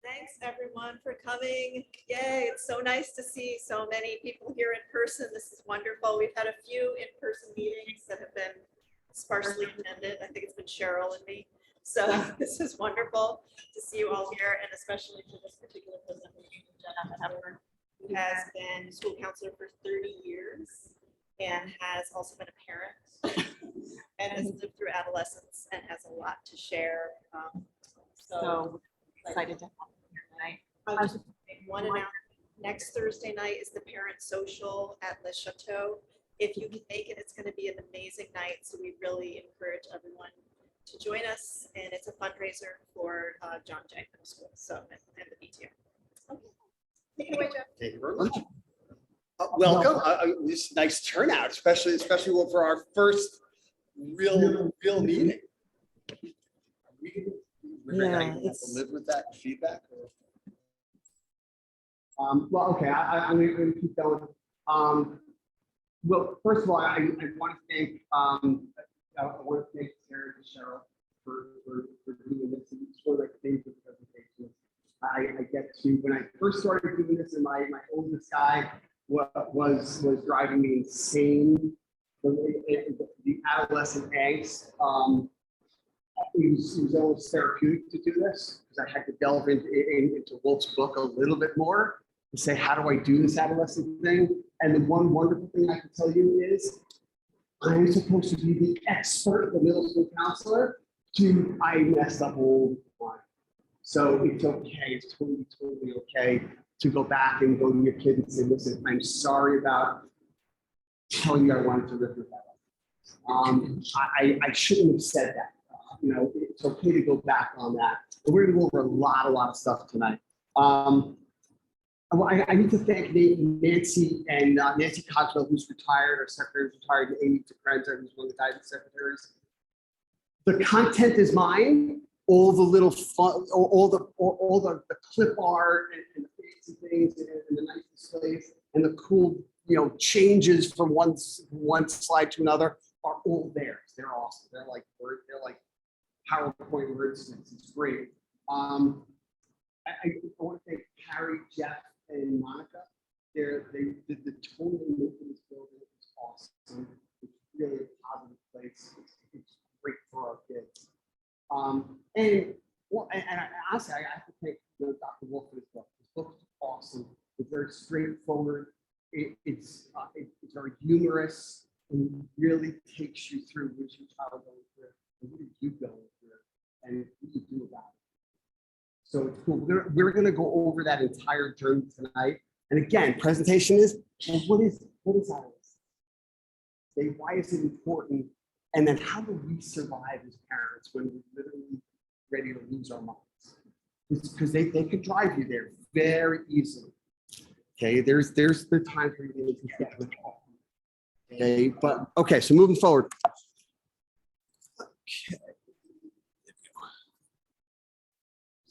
Thanks everyone for coming. Yay, it's so nice to see so many people here in person. This is wonderful. We've had a few in-person meetings that have been sparsely attended. I think it's been Cheryl and me. So this is wonderful to see you all here, and especially for this particular presentation, Jenna Tepper, who has been school counselor for 30 years and has also been a parent and has lived through adolescence and has a lot to share. So excited to have you here tonight. I'll just make one announcement. Next Thursday night is the parent social at Le Chateau. If you can make it, it's going to be an amazing night. So we really encourage everyone to join us. And it's a fundraiser for John Jay Middle School. So, and the PTO. Okay. Take it away, Jeff. Thank you very much. Welcome. This nice turnout, especially for our first real meeting. We're going to have to live with that feedback. Well, okay, I'm going to keep going. Well, first of all, I want to thank Sarah and Cheryl for doing this. It's one of my favorite presentations. I get to, when I first started doing this, and my oldest guy was driving me insane. The adolescent angst. It was almost therapeutic to do this because I had to delve into Wolf's book a little bit more and say, how do I do this adolescent thing? And the one wonderful thing I can tell you is I'm supposed to be the expert, the middle school counselor, I messed up all the time. So it's okay, it's totally okay to go back and go to your kid and say, listen, I'm sorry about telling you I wanted to rip your head off. I shouldn't have said that. You know, it's okay to go back on that. But we're going to go over a lot of stuff tonight. I need to thank Nancy and Nancy Cogswell, who's retired, our secretary is retired, and Amy DeCrenza, who's one of the guidance secretaries. The content is mine. All the little fun, all the clip art and the fancy things and the nice displays and the cool, changes from one slide to another are all theirs. They're awesome. They're like PowerPoint words. It's great. I want to thank Carrie, Jeff, and Monica. They did the total look of this building. It's awesome. It's really a positive place. It's great for our kids. And honestly, I have to thank Dr. Wolf for this book. This book is awesome. It's very straightforward. It's very humorous and really takes you through what your child going through and what are you going through and what you do about it. So it's cool. We're going to go over that entire journey tonight. And again, presentation is, well, what is adolescence? Why is it important? And then how do we survive as parents when we're literally ready to lose our minds? Because they could drive you there very easily. Okay, there's the time for you to get with all. Okay, but okay, so moving forward. Okay.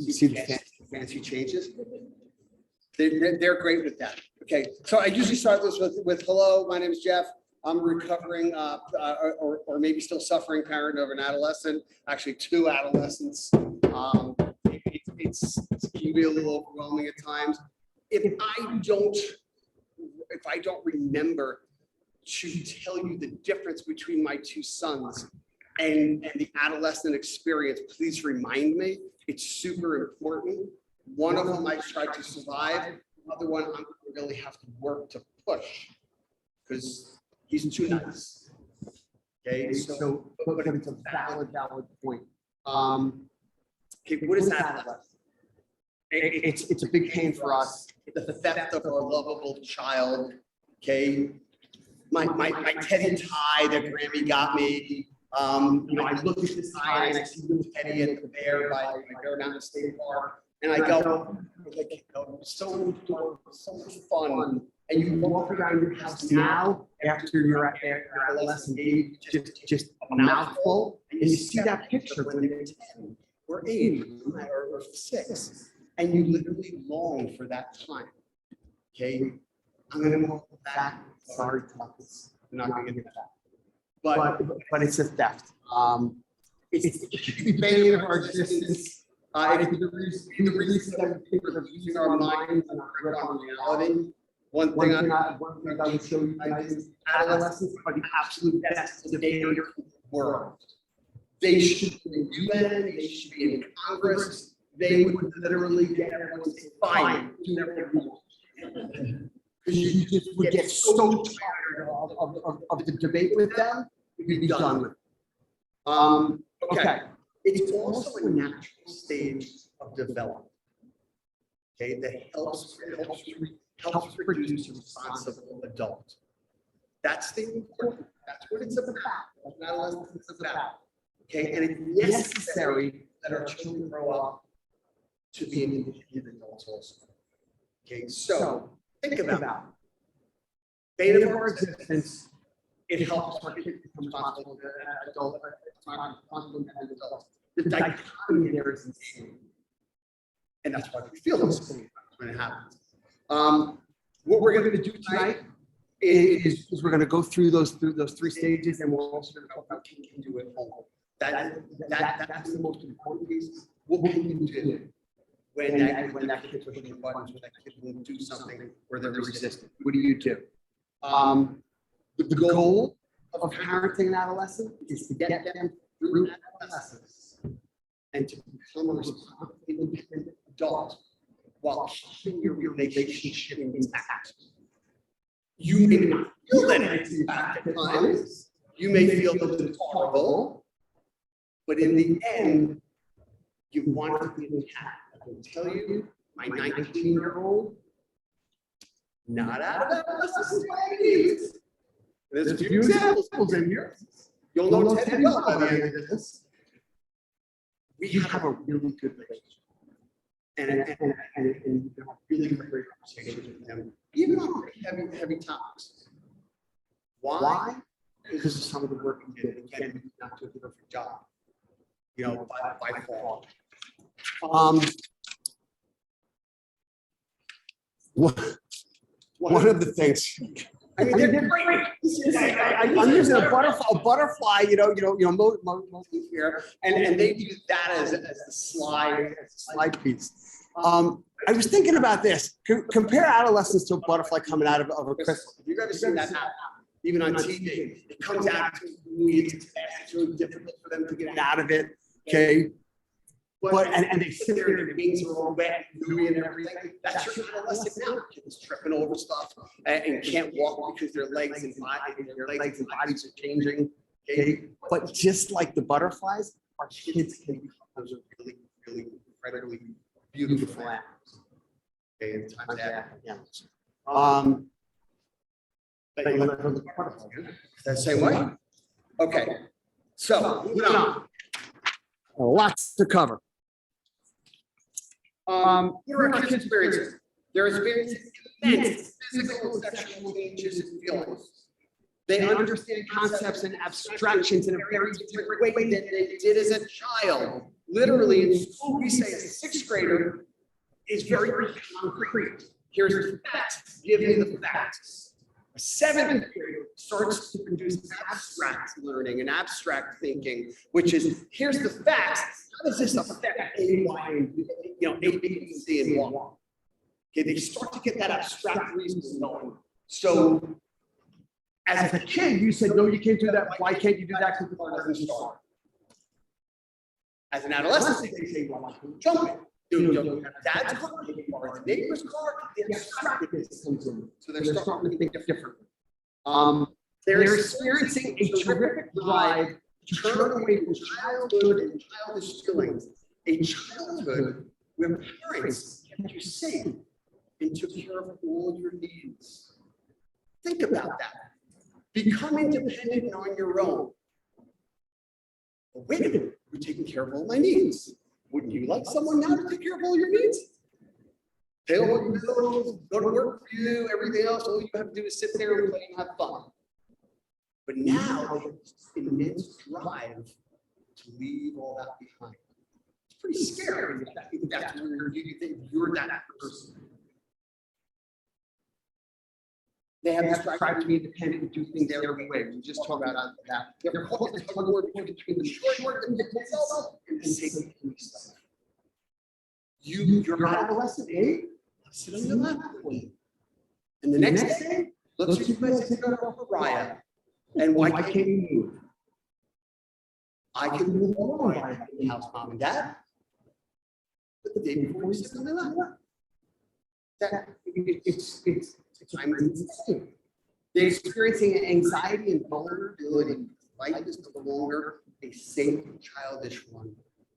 You see the fancy changes? They're great with that. Okay, so I usually start this with hello, my name is Jeff. I'm a recovering or maybe still suffering parent of an adolescent, actually 2 adolescents. It can be a little overwhelming at times. If I don't remember to tell you the difference between my 2 sons and the adolescent experience, please remind me. It's super important. One of them I tried to survive. The other one I'm going to really have to work to push because he's too nice. Okay, so but it's a valid point. Okay, what is adolescence? It's a big pain for us. It's the theft of our lovable child. Okay, my Teddy tie that Grammy got me. I look at this tie and I see little Teddy at the bear by Bear Mountain State Park, and I go, so much fun. And you walk around your house now after you're at adolescent age, just a mouthful, and you see that picture when they're 10 or 8 or 6, and you literally long for that time. Okay, I'm gonna go back. Sorry, Thomas. I'm not gonna get that. But it's a theft. It's the bane of our existence. It's the reason that we think of using our minds and our grip on reality. One thing I would show you tonight is adolescents are the absolute best debaters in the world. They should be in the UN, they should be in Congress. They would literally get everyone to say, fine, do whatever you want. Because you just would get so tired of the debate with them, you'd be done with it. Okay, it's also a natural stage of development. Okay, that helps produce a responsible adult. That's the important. That's what it's about. That's what adolescence is about. Okay, and it's necessary that our children grow up to be independent adults also. Okay, so think about it. Beta of our existence, it helps our kids become responsible adults. The dichotomy there is insane. And that's why we feel this when it happens. What we're going to do tonight is we're going to go through those three stages, and we're also going to talk about what you can do at home. That's the most important piece. What can you do when that kid's pushing buttons, when that kid will do something where they're resistant? What do you do? The goal of parenting an adolescent is to get them through adolescence and to become a responsible, independent adult while keeping your relationship intact. You may not feel that it's intact at times. You may feel that it's horrible, but in the end, you want to be intact. I can tell you, my 19-year-old, not out of adolescence by any means. There's a few examples in here. You'll know Teddy well by the end of this. We have a really good relationship. And we have really great conversations with them, even on heavy topics. Why? Because of some of the work we did. Again, we did not do a perfect job. You know, by fault. One of the things. I mean, they're great. I'm using a butterfly, mostly here, and they use that as the slide piece. I was thinking about this. Compare adolescence to a butterfly coming out of a crystal. Have you ever seen that happen? Even on TV, it comes out. It's really difficult for them to get out of it. Okay. But and they sit there and their wings are all wet and gooey and everything. That's your adolescent now. Kids tripping over stuff and can't walk because their legs and bodies are changing. Okay. But just like the butterflies, our kids can become those really, really incredibly beautiful animals. Okay, and times animals. But you look at the butterflies, that same way. Okay. So moving on. Lots to cover. What are our kids' experiences? They're experiencing immense physical and sexual changes and feelings. They understand concepts and abstractions in a very different way than they did as a child. Literally, in school, we say a sixth grader is very concrete. Here's the facts. Give me the facts. A seventh grader starts to produce abstract learning and abstract thinking, which is here's the facts. How does this affect A, Y, and A, B, C, and 1? Okay, they start to get that abstract reasoning going. So, as a kid, you said, no, you can't do that. Why can't you do that? Because the car doesn't start. As an adolescent, they say, well, I'm jumping. You have dad's car, or the neighbor's car, the abstractness comes in. So they're starting to think differently. They're experiencing a terrific drive to turn away from childhood and childish feelings. A childhood where parents kept you safe and took care of all your needs. Think about that. Become independent and on your own. But wait a minute, you're taking care of all my needs. Wouldn't you like someone now to take care of all your needs? Pay all your bills, go to work for you, everything else, all you have to do is sit there and play and have fun. But now, there's an immense drive to leave all that behind. It's pretty scary if that's where you think you're that person. They have this drive to be independent and do things their way. We just talked about that. They're caught in the tug of war between the short and the self and taking stuff. You're adolescent, eh? Sit on your lap. And the next day, let's you guys go to Mariah. And why can't you move? I can move alone by the house, mom and dad. But the day before you sit on my lap. It's time to insane. They're experiencing anxiety and vulnerability. Life is no longer a safe, childish one.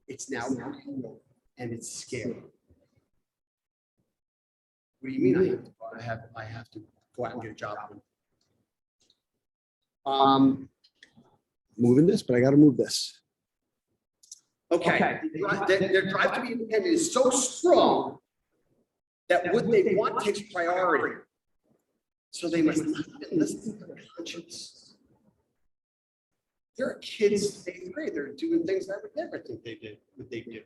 It's now real and it's scary. What do you mean? I have to go out and get a job. Moving this, but I got to move this. Okay. Their drive to be independent is so strong that what they want takes priority. So they must not even listen to their conscience. There are kids in 8th grade, they're doing things I would never think they did, what they did.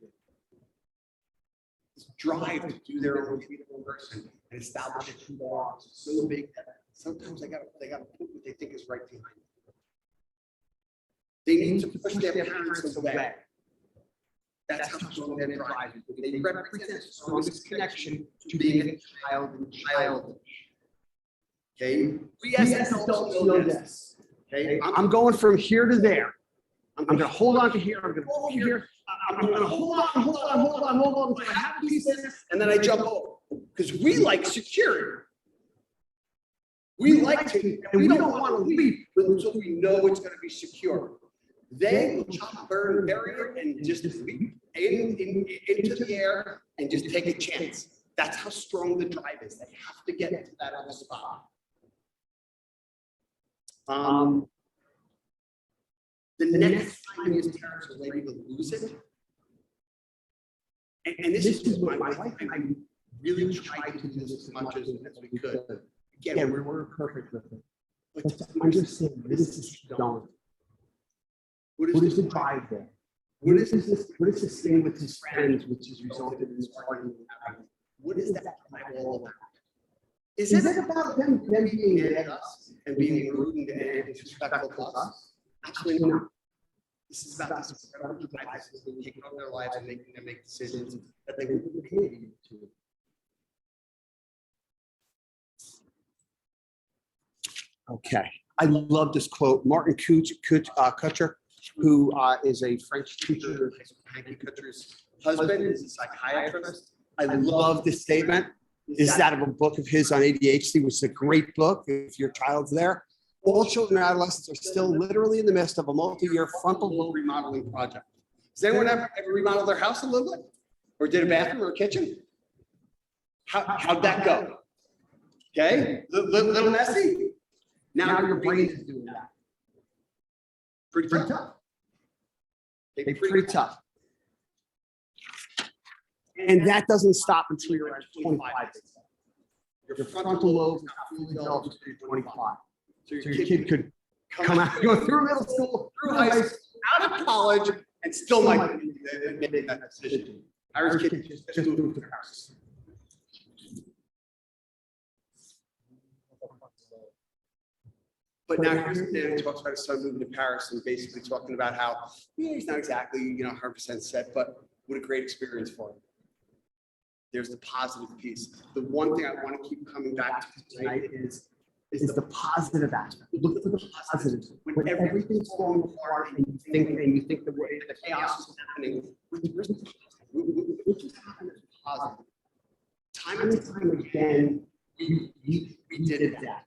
This drive to do their own, be their own person and establish who they are is so big that sometimes they gotta put what they think is right behind them. They need to push their parents away. That's how strong their drive is. They represent the strongest connection to being a child and childish. Okay, we as adults know this. Okay, I'm going from here to there. I'm going to hold on to here. I'm going to go over here. I'm going to hold on until I have a piece of this, and then I jump over because we like security. We like to, and we don't want to leave until we know it's going to be secure. They will chop, burn, bury it, and just leap into the air and just take a chance. That's how strong the drive is. They have to get to that other spot. The next time his parents are ready to lose it, and this is my wife and I really tried to do this as much as we could. Again, we weren't perfect with it. But I'm just saying, this is going. What is the drive there? What is this thing with his friends, which has resulted in this argument? What is that drive all about? Is it about them being at us and being rude and disrespectful to us? Absolutely not. This is about this incredible drive that they take over their lives and making them make decisions that they wouldn't be able to. Okay, I love this quote. Martin Kutcher, who is a French teacher, Hanky Kutcher's husband, is a psychiatrist. I love this statement. This is out of a book of his on ADHD, which is a great book if your child's there. All children and adolescents are still literally in the midst of a multi-year frontal lobe remodeling project. Does anyone ever remodel their house a little bit? Or did a bathroom or a kitchen? How'd that go? Okay, little messy? Now your brain is doing that. Pretty tough. Pretty tough. And that doesn't stop until you're at 25. Your frontal lobe is not fully developed until you're 25. So your kid could come out, go through middle school, through high school, out of college, and still might make that decision. Irish kid just moved to Paris. But now here's the thing, he talks about his son moving to Paris and basically talking about how he's not exactly 100% set, but what a great experience for him. There's the positive piece. The one thing I want to keep coming back to tonight is the positive aspect. Look for the positives. When everything's falling apart and you think the way the chaos is happening, which is happening is positive. Time and time again, we did that.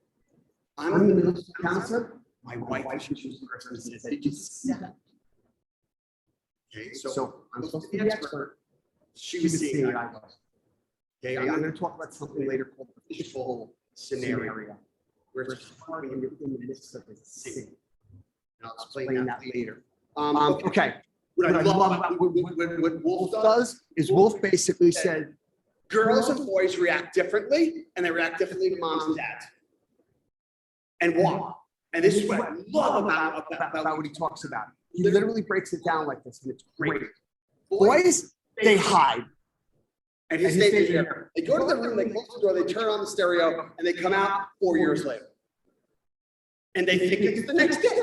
I'm in the middle school counselor. My wife was the person that said, "Did you see that?" Okay, so I'm supposed to be the expert. She was seeing it. I was. Okay, I'm going to talk about something later called the fishbowl scenario, where it's hard when you're in the midst of a scene. And I'll explain that later. Okay, what I love about what Wolf does is Wolf basically said, girls and boys react differently, and they react differently to moms and dads. And why? And this is what I love about what he talks about. He literally breaks it down like this, and it's great. Boys, they hide. And his statement here, they go to the room, they close the door, they turn on the stereo, and they come out 4 years later. And they think it's the next day.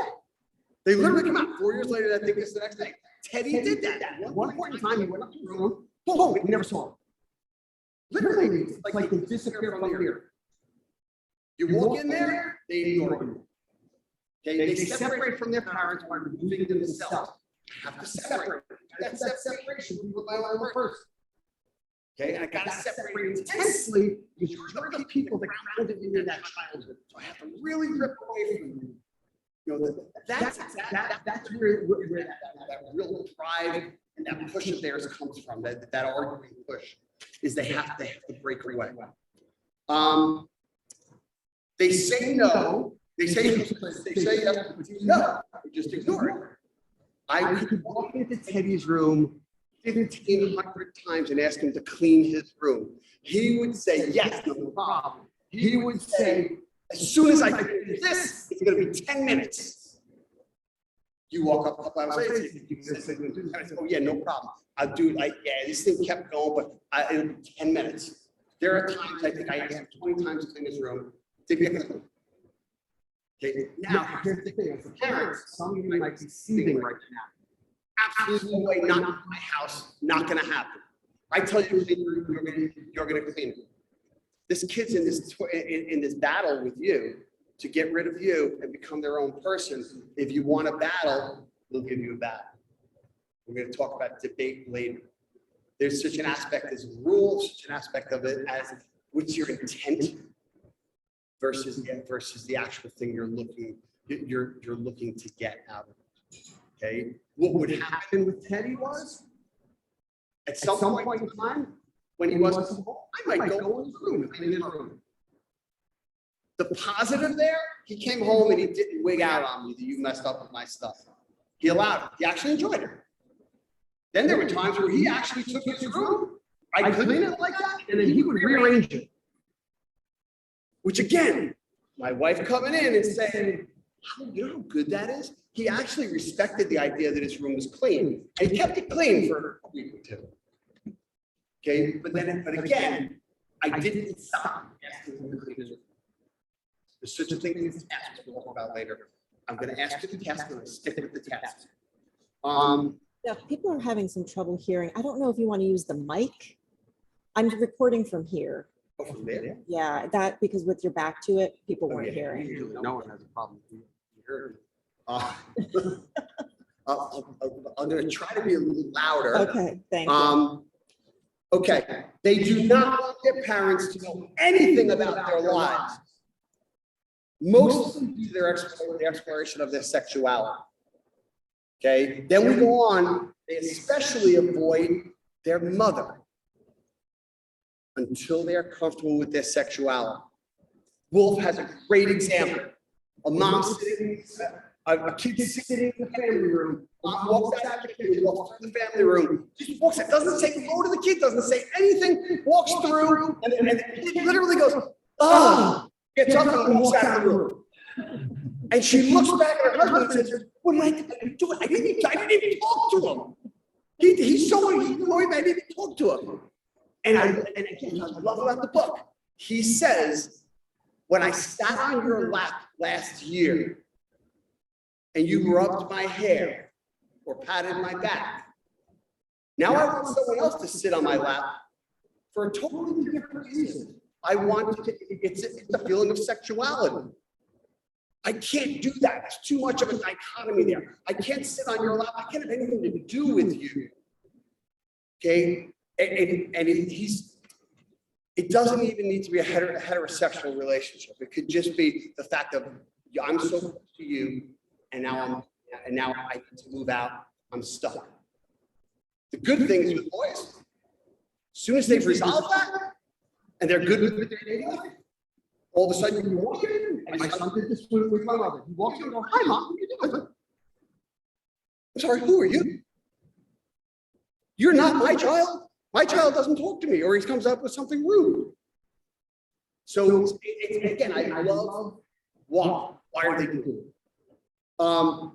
They literally come out 4 years later, they think it's the next day. Teddy did that. At one point in time, he went up to the room, boom, we never saw them. Literally, it's like they disappear from here. You walk in there, they ignore you. Okay, they separate from their parents by removing themselves. I have to separate. That's that separation with my own person. Okay, and I gotta separate intensely because you're the people that grounded me in that childhood. So I have to really rip away from you. You know, that's where that real pride and that push of theirs comes from. That arguing push is they have to break away. They say no. They say yes, no. Just ignore it. I could walk into Teddy's room 1,500 times and ask him to clean his room. He would say yes, no problem. He would say, as soon as I finish this, it's going to be 10 minutes. You walk up a couple hours later, oh yeah, no problem. I'll do it. Yeah, this thing kept going, but it'll be 10 minutes. There are times I think I asked him 20 times to clean his room. Okay, now here's the thing, as a parent, some of you might be seething right now. Absolutely no way, not in my house, not gonna happen. I tell you, you're gonna clean it. This kid's in this battle with you to get rid of you and become their own person. If you want a battle, we'll give you a battle. We're gonna talk about debate later. There's such an aspect as rules, such an aspect of it as what's your intent versus the actual thing you're looking to get out of it. Okay, what would happen with Teddy was at some point in time when he wasn't home, I might go in his room and clean his room. The positive there, he came home and he didn't wig out on me that you messed up with my stuff. He allowed it. He actually enjoyed it. Then there were times where he actually took his room, I'd clean it like that, and then he would rearrange it. Which again, my wife coming in and saying, you know how good that is? He actually respected the idea that his room was clean. And he kept it clean for a week or two. Okay, but again, I didn't stop asking him to clean his room. There's such a thing as tasks we'll talk about later. I'm gonna ask you the task, I'm gonna stick with the task. Yeah, people are having some trouble hearing. I don't know if you want to use the mic. I'm recording from here. Oh, from there? Yeah, that because with your back to it, people Oh, weren't yeah, hearing. usually no one has a problem. You heard me. I'm gonna try to be a little louder. Okay, thank you. Okay, they do not want their parents to know anything about their lives. Mostly due to their exploration of their sexuality. Okay, then we go on, they especially avoid their mother until they're comfortable with their sexuality. Wolf has a great example. A mom sitting, a kid sitting in the family room, mom walks out of the kitchen, walks through the family room, just walks in, doesn't say hello to the kid, doesn't say anything, walks through, and the kid literally goes, oh, gets up and walks out of the room. And she looks back at her husband and says, what did I do? I didn't even talk to him. He's so annoyed I didn't even talk to him. And again, I love about the book. He says, when I sat on your lap last year and you rubbed my hair or patted my back, now I want someone else to sit on my lap for a totally different reason. It's a feeling of sexuality. I can't do that. There's too much of a dichotomy there. I can't sit on your lap. I can't have anything to do with you. Okay? And it doesn't even need to be a heterosexual relationship. It could just be the fact of I'm so close to you, and now I need to move out. I'm stuck. The good thing is with boys, as soon as they've resolved that, and they're good with their dating life, all of a sudden you walk in, and my son did this with my mother. He walks in and goes, hi mom, what are you doing? I'm sorry, who are you? You're not my child. My child doesn't talk to me, or he comes up with something rude. So again, I love why are they doing it?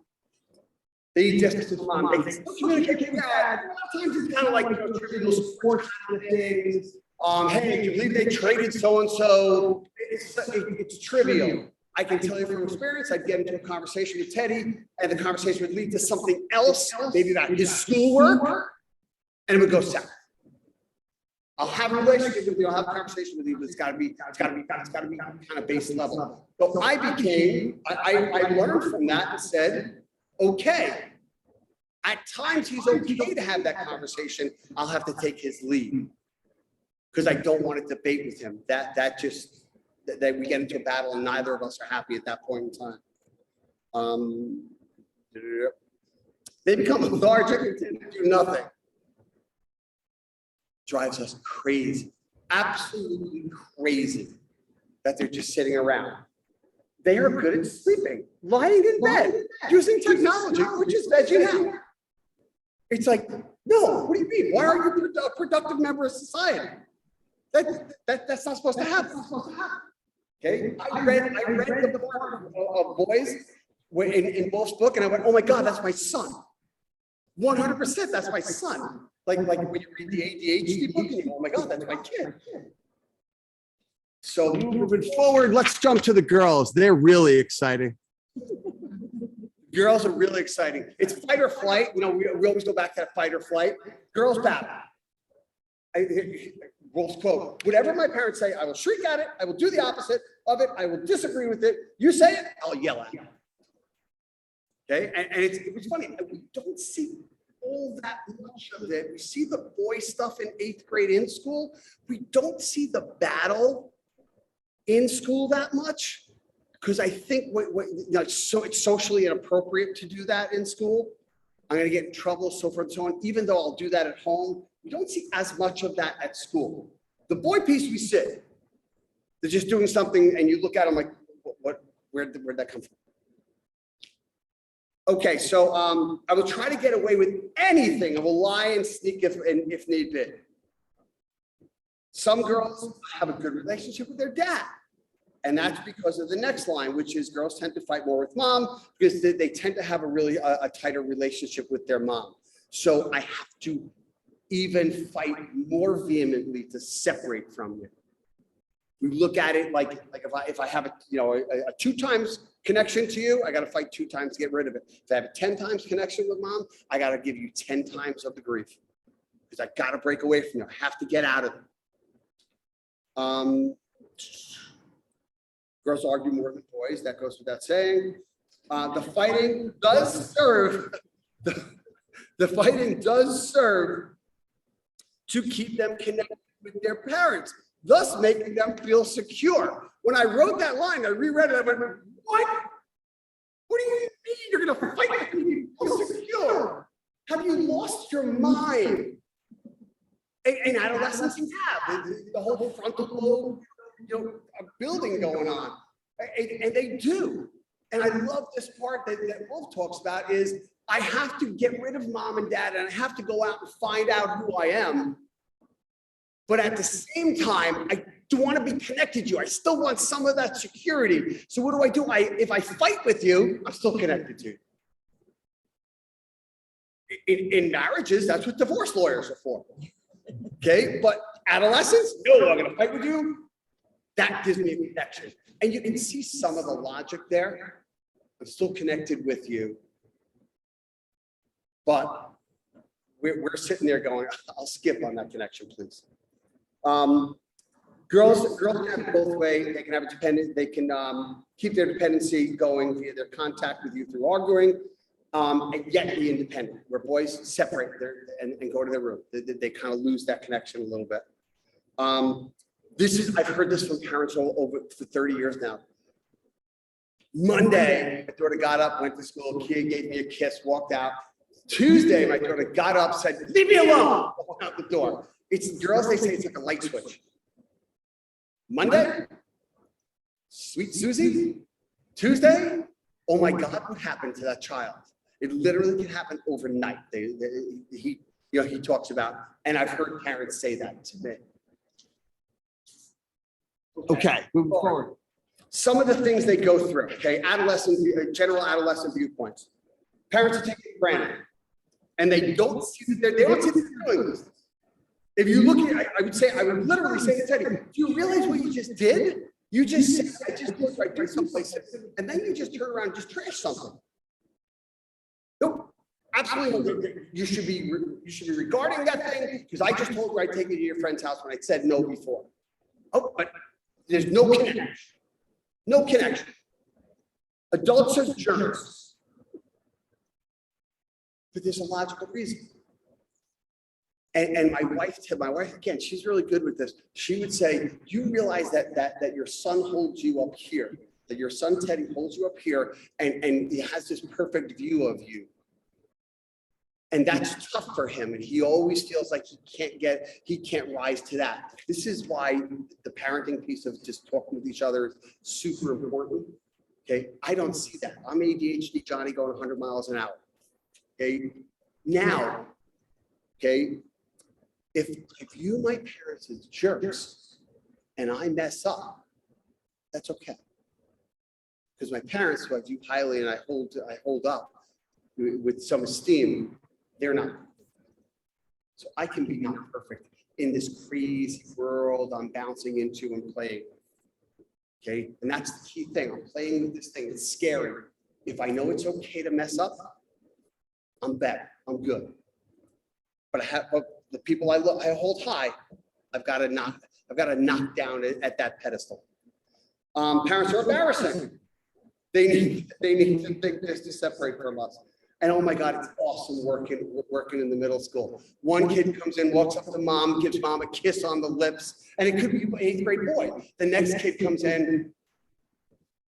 They just mom, they communicate with dad. A lot of times it's kind of like trivial sports kind of things. Hey, you believe they traded so-and-so? It's trivial. I can tell you from experience, I'd get into a conversation with Teddy, and the conversation would lead to something else, maybe about his schoolwork, and it would go south. I'll have a relationship with you, I'll have a conversation with you, but it's gotta be kind of base level. So I learned from that and said, okay, at times he's okay to have that conversation. I'll have to take his lead because I don't want to debate with him. That we get into a battle and neither of us are happy at that point in time. They become lethargic and tend to do nothing. Drives us crazy, absolutely crazy that they're just sitting around. They are good at sleeping, lying in bed, using technology, which is veggie now. It's like, no, what do you mean? Why are you a productive member of society? That's not supposed to happen. Okay, I read the book of boys in Wolf's book, and I went, oh my God, that's my son. 100%, that's my son. Like when you read the ADHD book, and you go, oh my God, that's my kid. So moving forward, let's jump to the girls. They're really exciting. Girls are really exciting. It's fight or flight. You know, we always go back to that fight or flight. Girls battle. Wolf's quote, whatever my parents say, I will shriek at it. I will do the opposite of it. I will disagree with it. You say it, I'll yell at it. Okay, and it was funny. We don't see all that much of it. We see the boy stuff in 8th grade in school. We don't see the battle in school that much because I think it's socially inappropriate to do that in school. I'm going to get in trouble, so forth and so on. Even though I'll do that at home, we don't see as much of that at school. The boy piece we see. They're just doing something, and you look at them like, where'd that come from? Okay, so I will try to get away with anything. I will lie and sneak if need be. Some girls have a good relationship with their dad. And that's because of the next line, which is girls tend to fight more with mom because they tend to have a tighter relationship with their mom. So I have to even fight more vehemently to separate from you. We look at it like if I have a 2 times connection to you, I got to fight 2 times to get rid of it. If I have a 10 times connection with mom, I got to give you 10 times of the grief because I got to break away from you. I have to get out of it. Girls argue more than boys. That goes without saying. The fighting does serve. The fighting does serve to keep them connected with their parents, thus making them feel secure. When I wrote that line, I reread it. I went, what? What do you mean you're going to fight with me? Feel secure? Have you lost your mind? And adolescents have the whole frontal lobe, building going on, and they do. And I love this part that Wolf talks about is I have to get rid of mom and dad, and I have to go out and find out who I am. But at the same time, I do want to be connected to you. I still want some of that security. So what do? If I fight with you, I'm still connected to you. In marriages, that's what divorce lawyers are for. Okay, but adolescents, no, I'm going to fight with you. That gives me a connection. And you can see some of the logic there. I'm still connected with you. But we're sitting there going, I'll skip on that connection, please. Girls can have it both ways. They can have a dependent, they can keep their dependency going via their contact with you through arguing, and yet be independent, where boys separate and go to their room. They kind of lose that connection a little bit. I've heard this from parents over for 30 years now. Monday, my daughter got up, went to school, kid gave me a kiss, walked out. Tuesday, my daughter got up, said, leave me alone, walked out the door. It's girls, they say it's like a light switch. Monday, sweet Susie. Tuesday, oh my God, what happened to that child? It literally can happen overnight. He talks about, and I've heard parents say that to me. Okay, moving forward. Some of the things they go through, okay, general adolescent viewpoints. Parents are taking it for granted, and they don't see that they're doing this. If you look at it, I would literally say to Teddy, do you realize what you just did? You just said, I just looked right someplace, and then you just turn around and just trash something. Nope. Absolutely, you should be regarding that thing, because I just told you I'd take you to your friend's house when I said no before. Oh, but there's no connection. No connection. Adults are jerks. But there's a logical reason. And my wife, again, she's really good with this. She would say, you realize that your son holds you up here, that your son Teddy holds you up here, and he has this perfect view of you. And that's tough for him. And he always feels like he can't rise to that. This is why the parenting piece of just talking with each other is super important. Okay. I don't see that. I'm ADHD Johnny going 100 miles an hour. Okay. Now, okay, if you, my parents, is jerks and I mess up, that's okay. Because my parents, who I view highly and I hold up with some esteem, they're not. So I can be not perfect in this crazy world I'm bouncing into and playing. Okay, and that's the key thing. I'm playing with this thing. It's scary. If I know it's okay to mess up, I'm better. I'm good. But the people I hold high, I've got to knock down at that pedestal. Parents are embarrassing. They need to think this to separate from us. And oh my God, it's awesome working in the middle school. One kid comes in, walks up to mom, gives mom a kiss on the lips, and it could be an 8th grade boy. The next kid comes in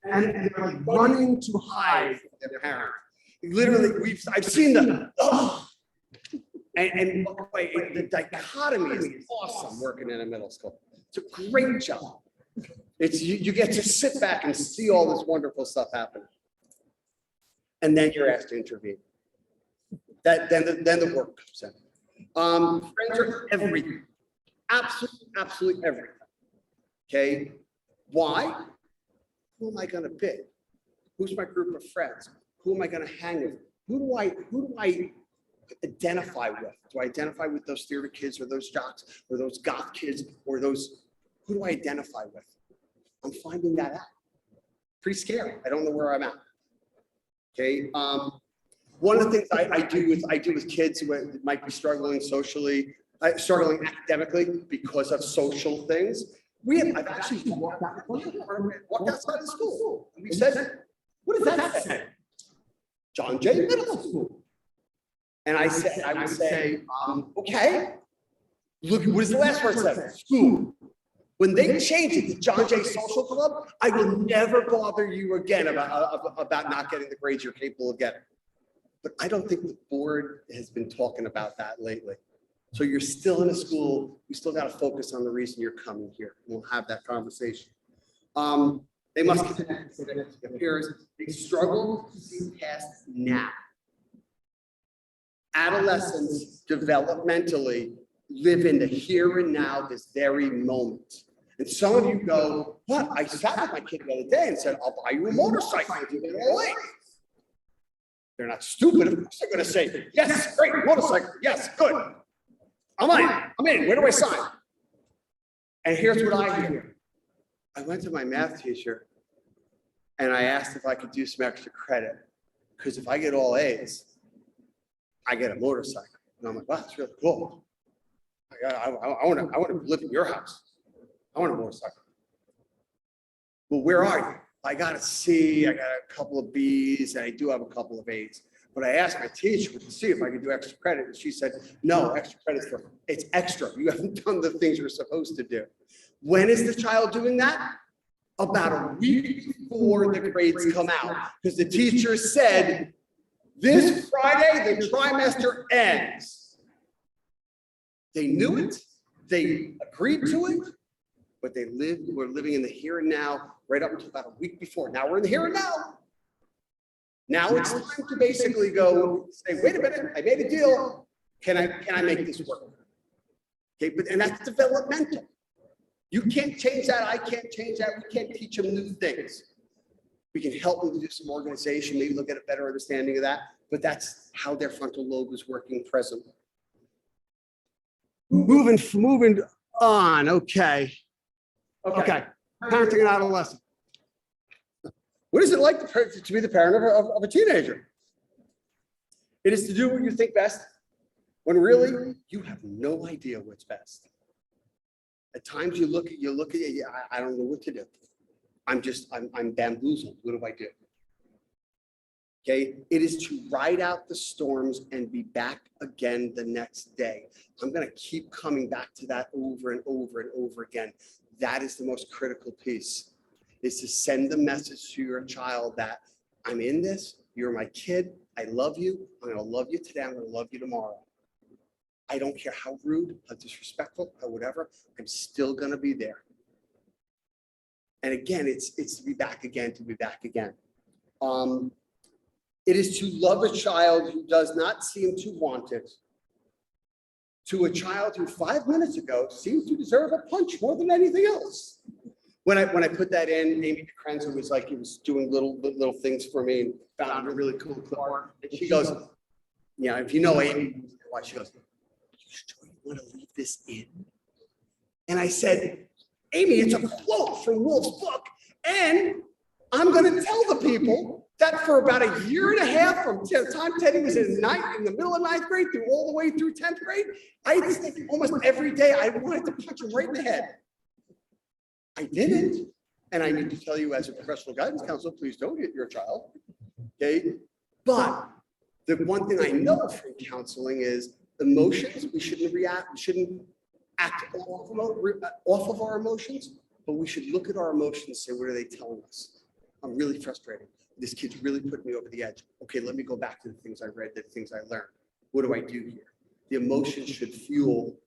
and they're running to hide from their parent. Literally, I've seen the and the dichotomy is awesome working in a middle school. It's a great job. It's you get to sit back and see all this wonderful stuff happen. And then you're asked to intervene. Then the work comes in. Friends are everything. Absolutely everything. Okay. Why? Who am I going to pick? Who's my group of friends? Who am I going to hang with? Who do I identify with? Do I identify with those theater kids or those jocks or those goth kids or those? Who do I identify with? I'm finding that out. Pretty scary. I don't know where I'm at. Okay. One of the things I do with kids who might be struggling socially, struggling academically because of social things. I've actually walked outside of school. And we said, what does that say? John Jay Middle School. And I would say, okay. Look, what is the last word said? School. When they change it to John Jay Social Club, I will never bother you again about not getting the grades you're capable of getting. But I don't think the board has been talking about that lately. So you're still in a school, you still got to focus on the reason you're coming here. We'll have that conversation. They must connect. They struggle to see past now. Adolescents developmentally live in the here and now, this very moment. And some of you go, what? I sat with my kid the other day and said, I'll buy you a motorcycle if you get it away. They're not stupid. Of course they're going to say, yes, great, motorcycle. Yes, good. I'm in. Where do I sign? And here's what I hear. I went to my math teacher and I asked if I could do some extra credit. Because if I get all A's, I get a motorcycle. And I'm like, wow, that's really cool. I want to live in your house. I want a motorcycle. Well, where are you? I got a C, I got a couple of B's, and I do have a couple of A's. But I asked my teacher to see if I could do extra credit, and she said, no, extra credit it's extra. You haven't done the things you're supposed to do. When is the child doing that? About a week before the grades come out. Because the teacher said, this Friday, the trimester ends. They knew it, they agreed to it, but we're living in the here and now right up until about a week before. Now we're in the here and now. Now it's time to basically go say, wait a minute, I made a deal. Can I make this work? Okay, and that's developmental. You can't change that, I can't change that, we can't teach them new things. We can help them to do some organization, maybe they'll get a better understanding of that, but that's how their frontal lobe is working presently. Moving on, okay. Parenting an adolescent. What is it like to be the parent of a teenager? It is to do what you think best, when really you have no idea what's best. At times you look at it, I don't know what to do. I'm bamboozled. What do I do? Okay, it is to ride out the storms and be back again the next day. I'm going to keep coming back to that over and over and over again. That is the most critical piece, is to send the message to your child that I'm in this, you're my kid, I love you, I'm going to love you today, I'm going to love you tomorrow. I don't care how rude, how disrespectful, how whatever, I'm still going to be there. And again, it's to be back again, to be back again. It is to love a child who does not seem to want it, to a child who 5 minutes ago seemed to deserve a punch more than anything else. When I put that in, Amy DeCrenza was like, he was doing little things for me and found a really cool clip. And she goes, yeah, if you know Amy, why she goes, you sure you want to leave this in? And I said, Amy, it's a quote from Wolf's book, and I'm going to tell the people that for about a year and a half, from the time Teddy was in the middle of 9th grade through all the way through 10th grade, I think almost every day I wanted to punch him right in the head. I didn't, and I need to tell you as a professional guidance counselor, please don't hit your child, okay? But the one thing I know from counseling is emotions, we shouldn't act off of our emotions, but we should look at our emotions and say, what are they telling us? I'm really frustrated. This kid's really put me over the edge. Okay, let me go back to the things I read, the things I learned. What do I do here? The emotions should fuel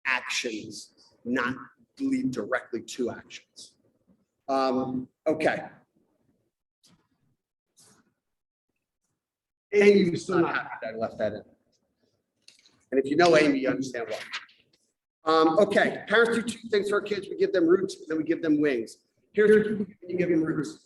actions, not lead directly to actions. Okay. Amy was still not happy that I left that in. And if you know Amy, you understand why. Okay, parents do 2 things for our kids. We give them roots, then we give them wings. Here's what you do when you give them roots.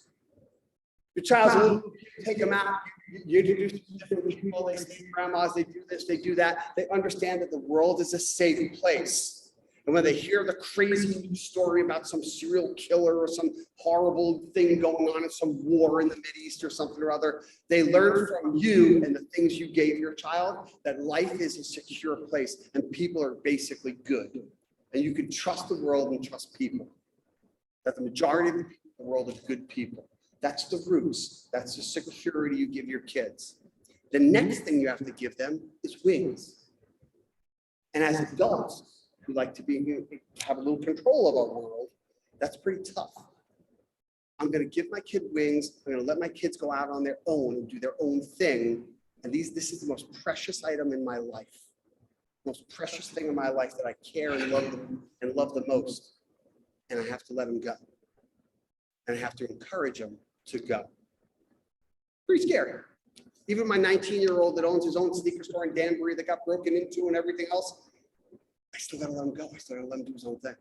Your child's a little, take them out, you introduce them to different people, they see grandmas, they do this, they do that. They understand that the world is a safe place. And when they hear the crazy news story about some serial killer or some horrible thing going on in some war in the Mideast or something or other, they learn from you and the things you gave your child that life is a secure place and people are basically good. And you can trust the world and trust people. That the majority of the people in the world are good people. That's the roots. That's the security you give your kids. The next thing you have to give them is wings. And as adults who like to have a little control of our world, that's pretty tough. I'm going to give my kid wings. I'm going to let my kids go out on their own and do their own thing. And this is the most precious item in my life. Most precious thing in my life that I care and love the most. And I have to let them go. And I have to encourage them to go. Pretty scary. Even my 19-year-old that owns his own sneaker store in Danbury that got broken into and everything else, I still gotta let him go. I still gotta let him do his own thing.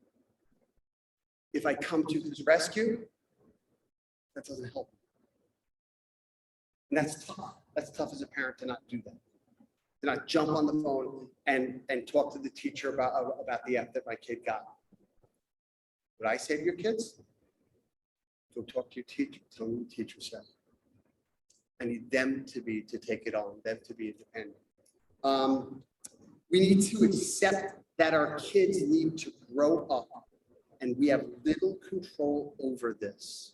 If I come to his rescue, that doesn't help. And that's tough. That's tough as a parent to not do that. To not jump on the phone and talk to the teacher about the F that my kid got. What I say to your kids, go talk to your teacher, tell me what the teacher said. I need them to take it on, them to be independent. We need to accept that our kids need to grow up and we have little control over this.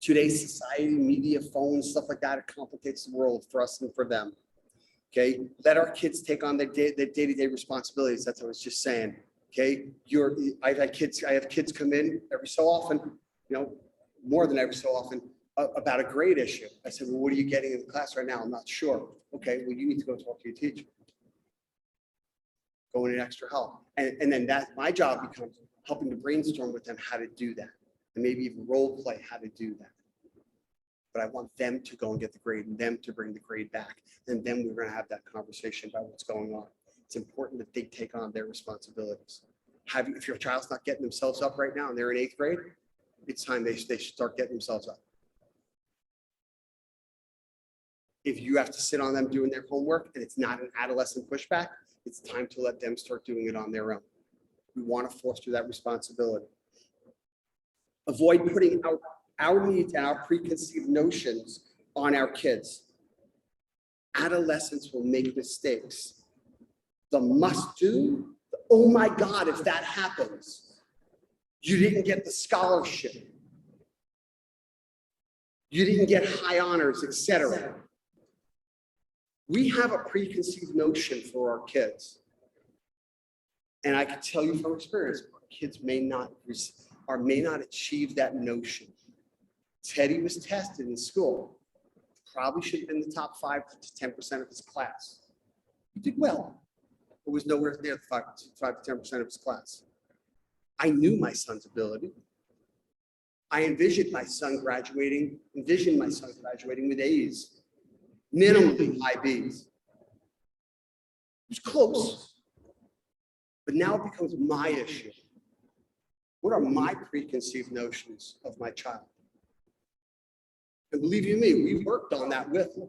Today's society, media, phones, stuff like that, it complicates the world for us and for them. Okay, let our kids take on their day-to-day responsibilities. That's what I was just saying. Okay, I have kids come in every so often, more than every so often, about a grade issue. I said, well, what are you getting in the class right now? I'm not sure. Okay, well, you need to go talk to your teacher. Go in extra help. And then my job becomes helping to brainstorm with them how to do that. And maybe even role play how to do that. But I want them to go and get the grade and them to bring the grade back. And then we're going to have that conversation about what's going on. It's important that they take on their responsibilities. If your child's not getting themselves up right now and they're in 8th grade, it's time they start getting themselves up. If you have to sit on them doing their homework and it's not an adolescent pushback, it's time to let them start doing it on their own. We want to foster that responsibility. Avoid putting our needs and our preconceived notions on our kids. Adolescents will make mistakes. The must do, oh my God, if that happens, you didn't get the scholarship. You didn't get high honors, etc. We have a preconceived notion for our kids. And I can tell you from experience, our kids may not achieve that notion. Teddy was tested in school. Probably should have been the top 5 to 10% of his class. He did well, but was nowhere near the 5 to 10% of his class. I knew my son's ability. I envisioned my son graduating with A's, minimally high B's. It was close, but now it becomes my issue. What are my preconceived notions of my child? And believe you me, we worked on that with him.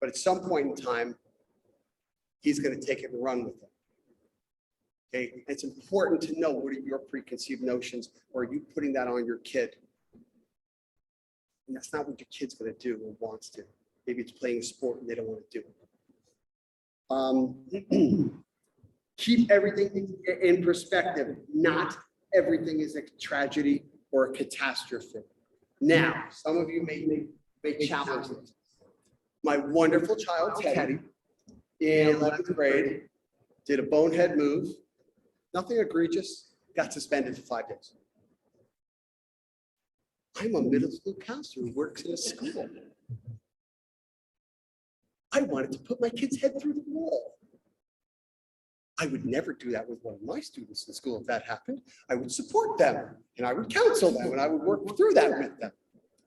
But at some point in time, he's going to take it and run with it. Okay, it's important to know what are your preconceived notions, or are you putting that on your kid? And that's not what your kid's going to do or wants to. Maybe it's playing a sport and they don't want to do it. Keep everything in perspective. Not everything is a tragedy or a catastrophe. Now, some of you may challenge this. My wonderful child, Teddy, in 11th grade, did a bonehead move. Nothing egregious, got suspended for 5 days. I'm a middle school counselor who works in a school. I wanted to put my kid's head through the wall. I would never do that with one of my students in school if that happened. I would support them and I would counsel them and I would work through that with them.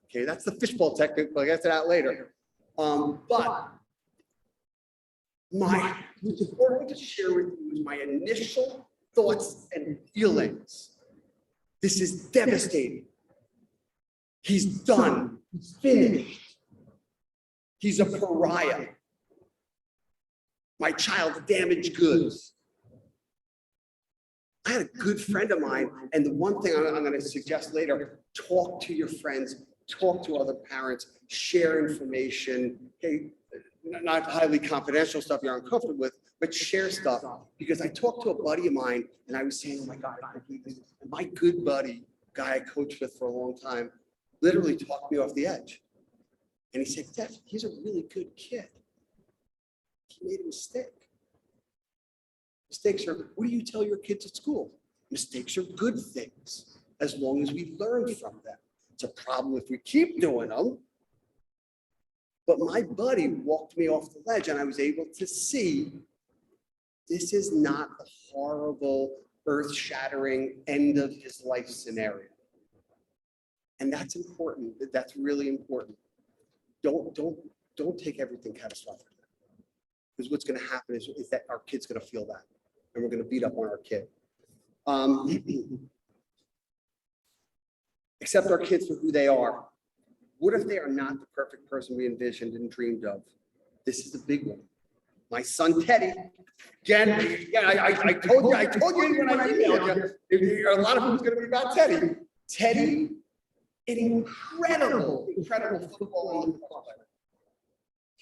Okay, that's the fishbowl technique, but I'll get to that later. But what's important to share with you is my initial thoughts and feelings. This is devastating. He's done. He's finished. He's a pariah. My child's damaged goods. I had a good friend of mine, and the one thing I'm going to suggest later, talk to your friends, talk to other parents, share information. Hey, not highly confidential stuff you're uncomfortable with, but share stuff. Because I talked to a buddy of mine and I was saying, oh my God, I can't believe this. And my good buddy, guy I coached with for a long time, literally talked me off the edge. And he said, Dad, he's a really good kid. He made a mistake. Mistakes are, what do you tell your kids at school? Mistakes are good things, as long as we learn from them. It's a problem if we keep doing them. But my buddy walked me off the ledge and I was able to see this is not a horrible, earth-shattering end of his life scenario. And that's important. That's really important. Don't take everything catastrophic. Because what's going to happen is that our kid's going to feel that. And we're going to beat up on our kid. Accept our kids for who they are. What if they are not the perfect person we envisioned and dreamed of? This is the big one. My son Teddy, again, I told you when I emailed you, a lot of it was going to be about Teddy. Teddy, an incredible football and lacrosse player.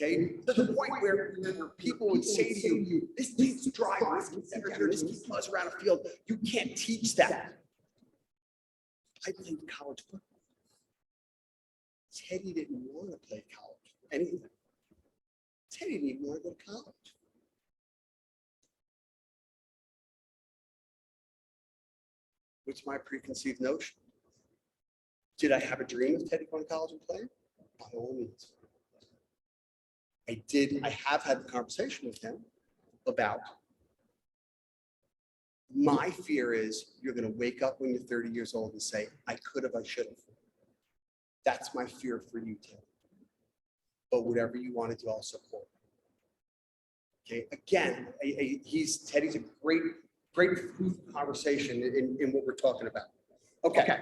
Okay, to the point where people would say to you, this kid's driving, this kid's energetic, this kid buzz around a field. You can't teach that. I played college football. Teddy didn't want to play college, anything. Teddy didn't even want to go to college. What's my preconceived notion? Did I have a dream of Teddy going to college and playing? By all means. I have had the conversation with him about my fear is you're going to wake up when you're 30 years old and say, I could have, I should have. That's my fear for you, Tim. But whatever you want to do, I'll support. Okay, again, Teddy's a great conversation in what we're talking about. Okay.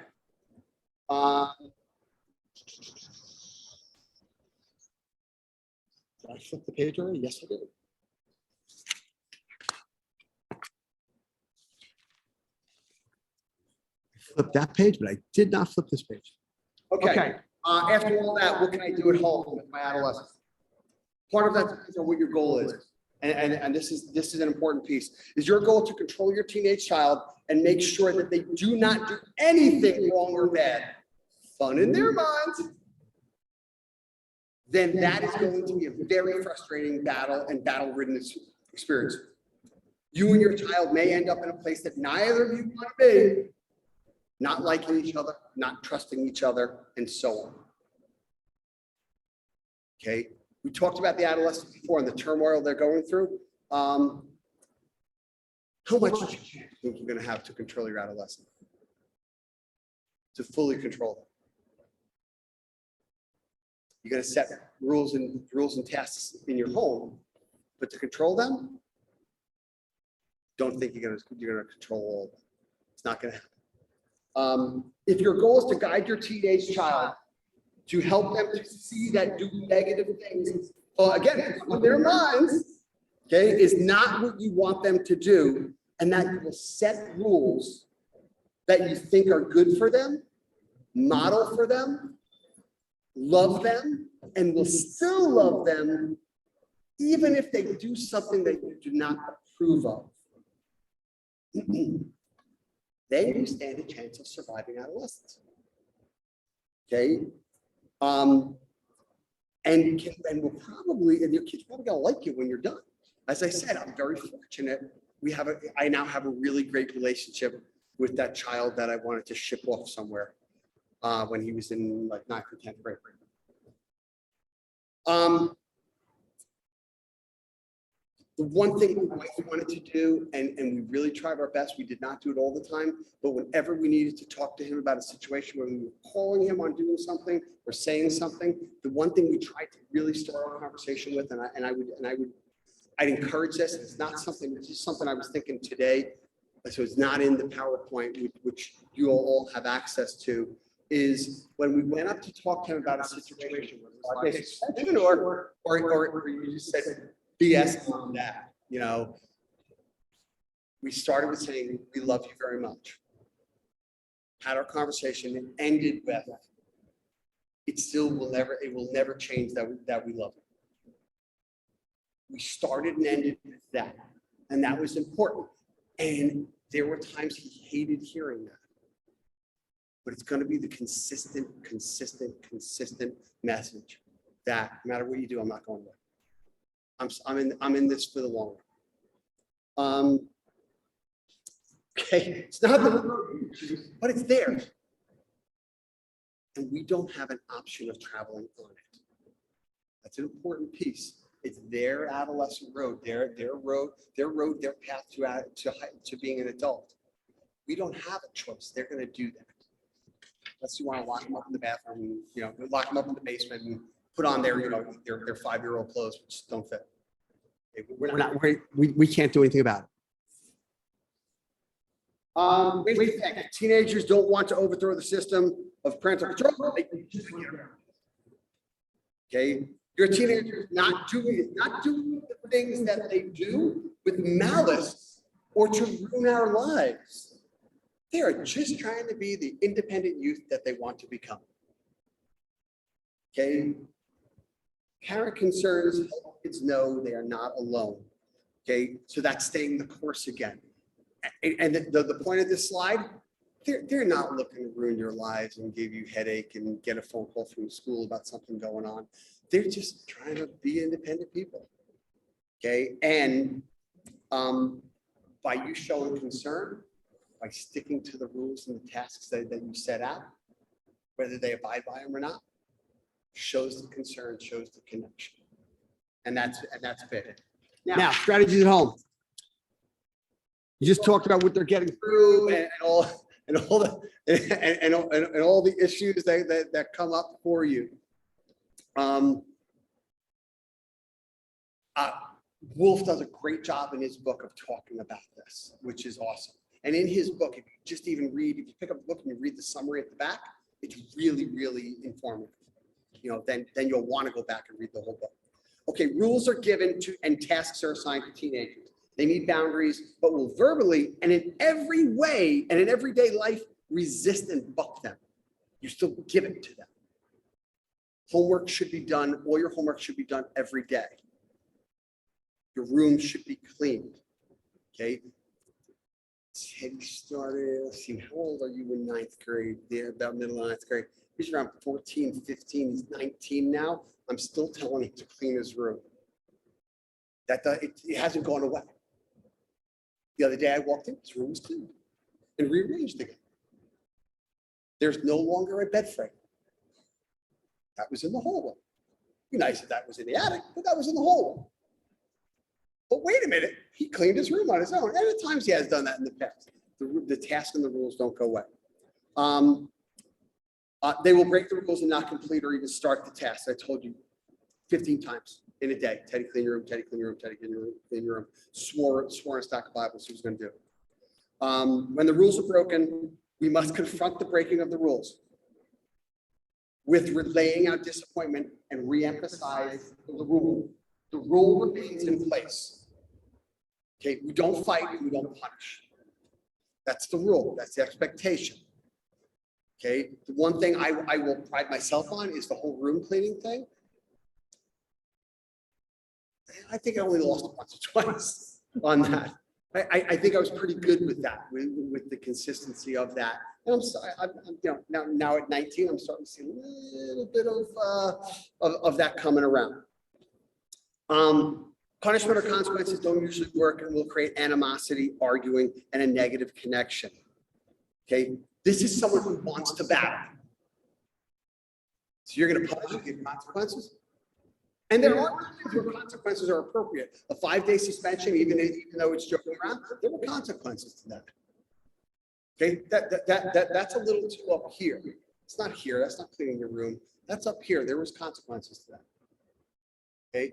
Did I flip the page already? Yes, I did. I flipped that page, but I did not flip this page. Okay. After all that, what can I do at home with my adolescence? Part of that depends on what your goal is. And this is an important piece. Is your goal to control your teenage child and make sure that they do not do anything wrong or bad, fun in their minds, then that is going to be a very frustrating battle and battle-ridden experience. You and your child may end up in a place that neither of you want to be, not liking each other, not trusting each other, and so on. Okay, we talked about the adolescents before and the turmoil they're going through. How much do you think you're going to have to control your adolescent? To fully control them? You're going to set rules and tasks in your home, but to control them, don't think you're going to control all of them. It's not going to happen. If your goal is to guide your teenage child to help them to see that do negative things, well, again, in their minds, okay, is not what you want them to do, and that you will set rules that you think are good for them, model for them, love them, and will still love them, even if they do something that you do not approve of. Then you stand a chance of surviving adolescence. Okay? And we'll probably, and your kid's probably gonna like you when you're done. As I said, I'm very fortunate. I now have a really great relationship with that child that I wanted to ship off somewhere when he was in like 9th or 10th grade. The one thing my wife wanted to do, and we really tried our best, we did not do it all the time, but whenever we needed to talk to him about a situation where we were calling him on doing something or saying something, the one thing we tried to really start our conversation with, I'd encourage this, it's not something, it's just something I was thinking today, so it's not in the PowerPoint, which you all have access to, is when we went up to talk to him about a situation where it was like, or you just said BS on that, you know, we started with saying, we love you very much. Had our conversation and ended with, it will never change that we love you. We started and ended with that, and that was important. And there were times he hated hearing that. But it's going to be the consistent message that no matter what you do, I'm not going away. I'm in this for the long run. Okay, it's not the road, but it's there. And we don't have an option of traveling on it. That's an important piece. It's their adolescent road, their path to being an adult. We don't have a choice. They're going to do that. Unless you want to lock them up in the bathroom, you know, lock them up in the basement and put on their 5-year-old clothes, which don't fit. We can't do anything about it. Teenagers don't want to overthrow the system of parental control. Okay, your teenagers not doing the things that they do with malice or to ruin our lives. They are just trying to be the independent youth that they want to become. Okay, parent concerns help kids know they are not alone. Okay, so that's staying the course again. And the point of this slide, they're not looking to ruin your lives and give you headache and get a phone call from school about something going on. They're just trying to be independent people. Okay, and by you showing concern, by sticking to the rules and the tasks that you set out, whether they abide by them or not, shows the concern, shows the connection. And that's big. Now, strategies at home. You just talked about what they're getting through and all the issues that come up for you. Wolf does a great job in his book of talking about this, which is awesome. And in his book, if you just even read, if you pick up the book and you read the summary at the back, it's really, really informative. You know, then you'll want to go back and read the whole book. Okay, rules are given to and tasks are assigned to teenagers. They need boundaries, but will verbally and in every way and in everyday life resist and buck them. You still give it to them. Homework should be done, all your homework should be done every day. Your room should be cleaned, okay? Teddy started, let's see, how old are you in ninth grade? Yeah, about middle of ninth grade. He's around 14, 15, he's 19 now. I'm still telling him to clean his room. It hasn't gone away. The other day I walked in, his room was cleaned and rearranged again. There's no longer a bed frame. That was in the hallway. Be nice if that was in the attic, but that was in the hallway. But wait a minute, he cleaned his room on his own. And at times he has done that in the past. The task and the rules don't go away. They will break the rules and not complete or even start the task. I told you 15 times in a day. Teddy, clean your room, Teddy, clean your room, Teddy, clean your room, clean your room. Swore on a stack of Bibles he was going to do it. When the rules are broken, we must confront the breaking of the rules with relaying our disappointment and re-emphasize the rule. The rule remains in place. Okay, we don't fight, we don't punish. That's the rule, that's the expectation. Okay, the one thing I will pride myself on is the whole room cleaning thing. I think I only lost once or twice on that. I think I was pretty good with that, with the consistency of that. And I'm sorry, you know, now at 19, I'm starting to see a little bit of that coming around. Punishment or consequences don't usually work and will create animosity, arguing, and a negative connection. Okay, this is someone who wants to battle. So you're going to punish and give consequences? And there are times where consequences are appropriate. A 5-day suspension, even though it's joking around, there were consequences to that. Okay, that's a little too up here. It's not here. That's not cleaning your room. That's up here. There was consequences to that. Okay,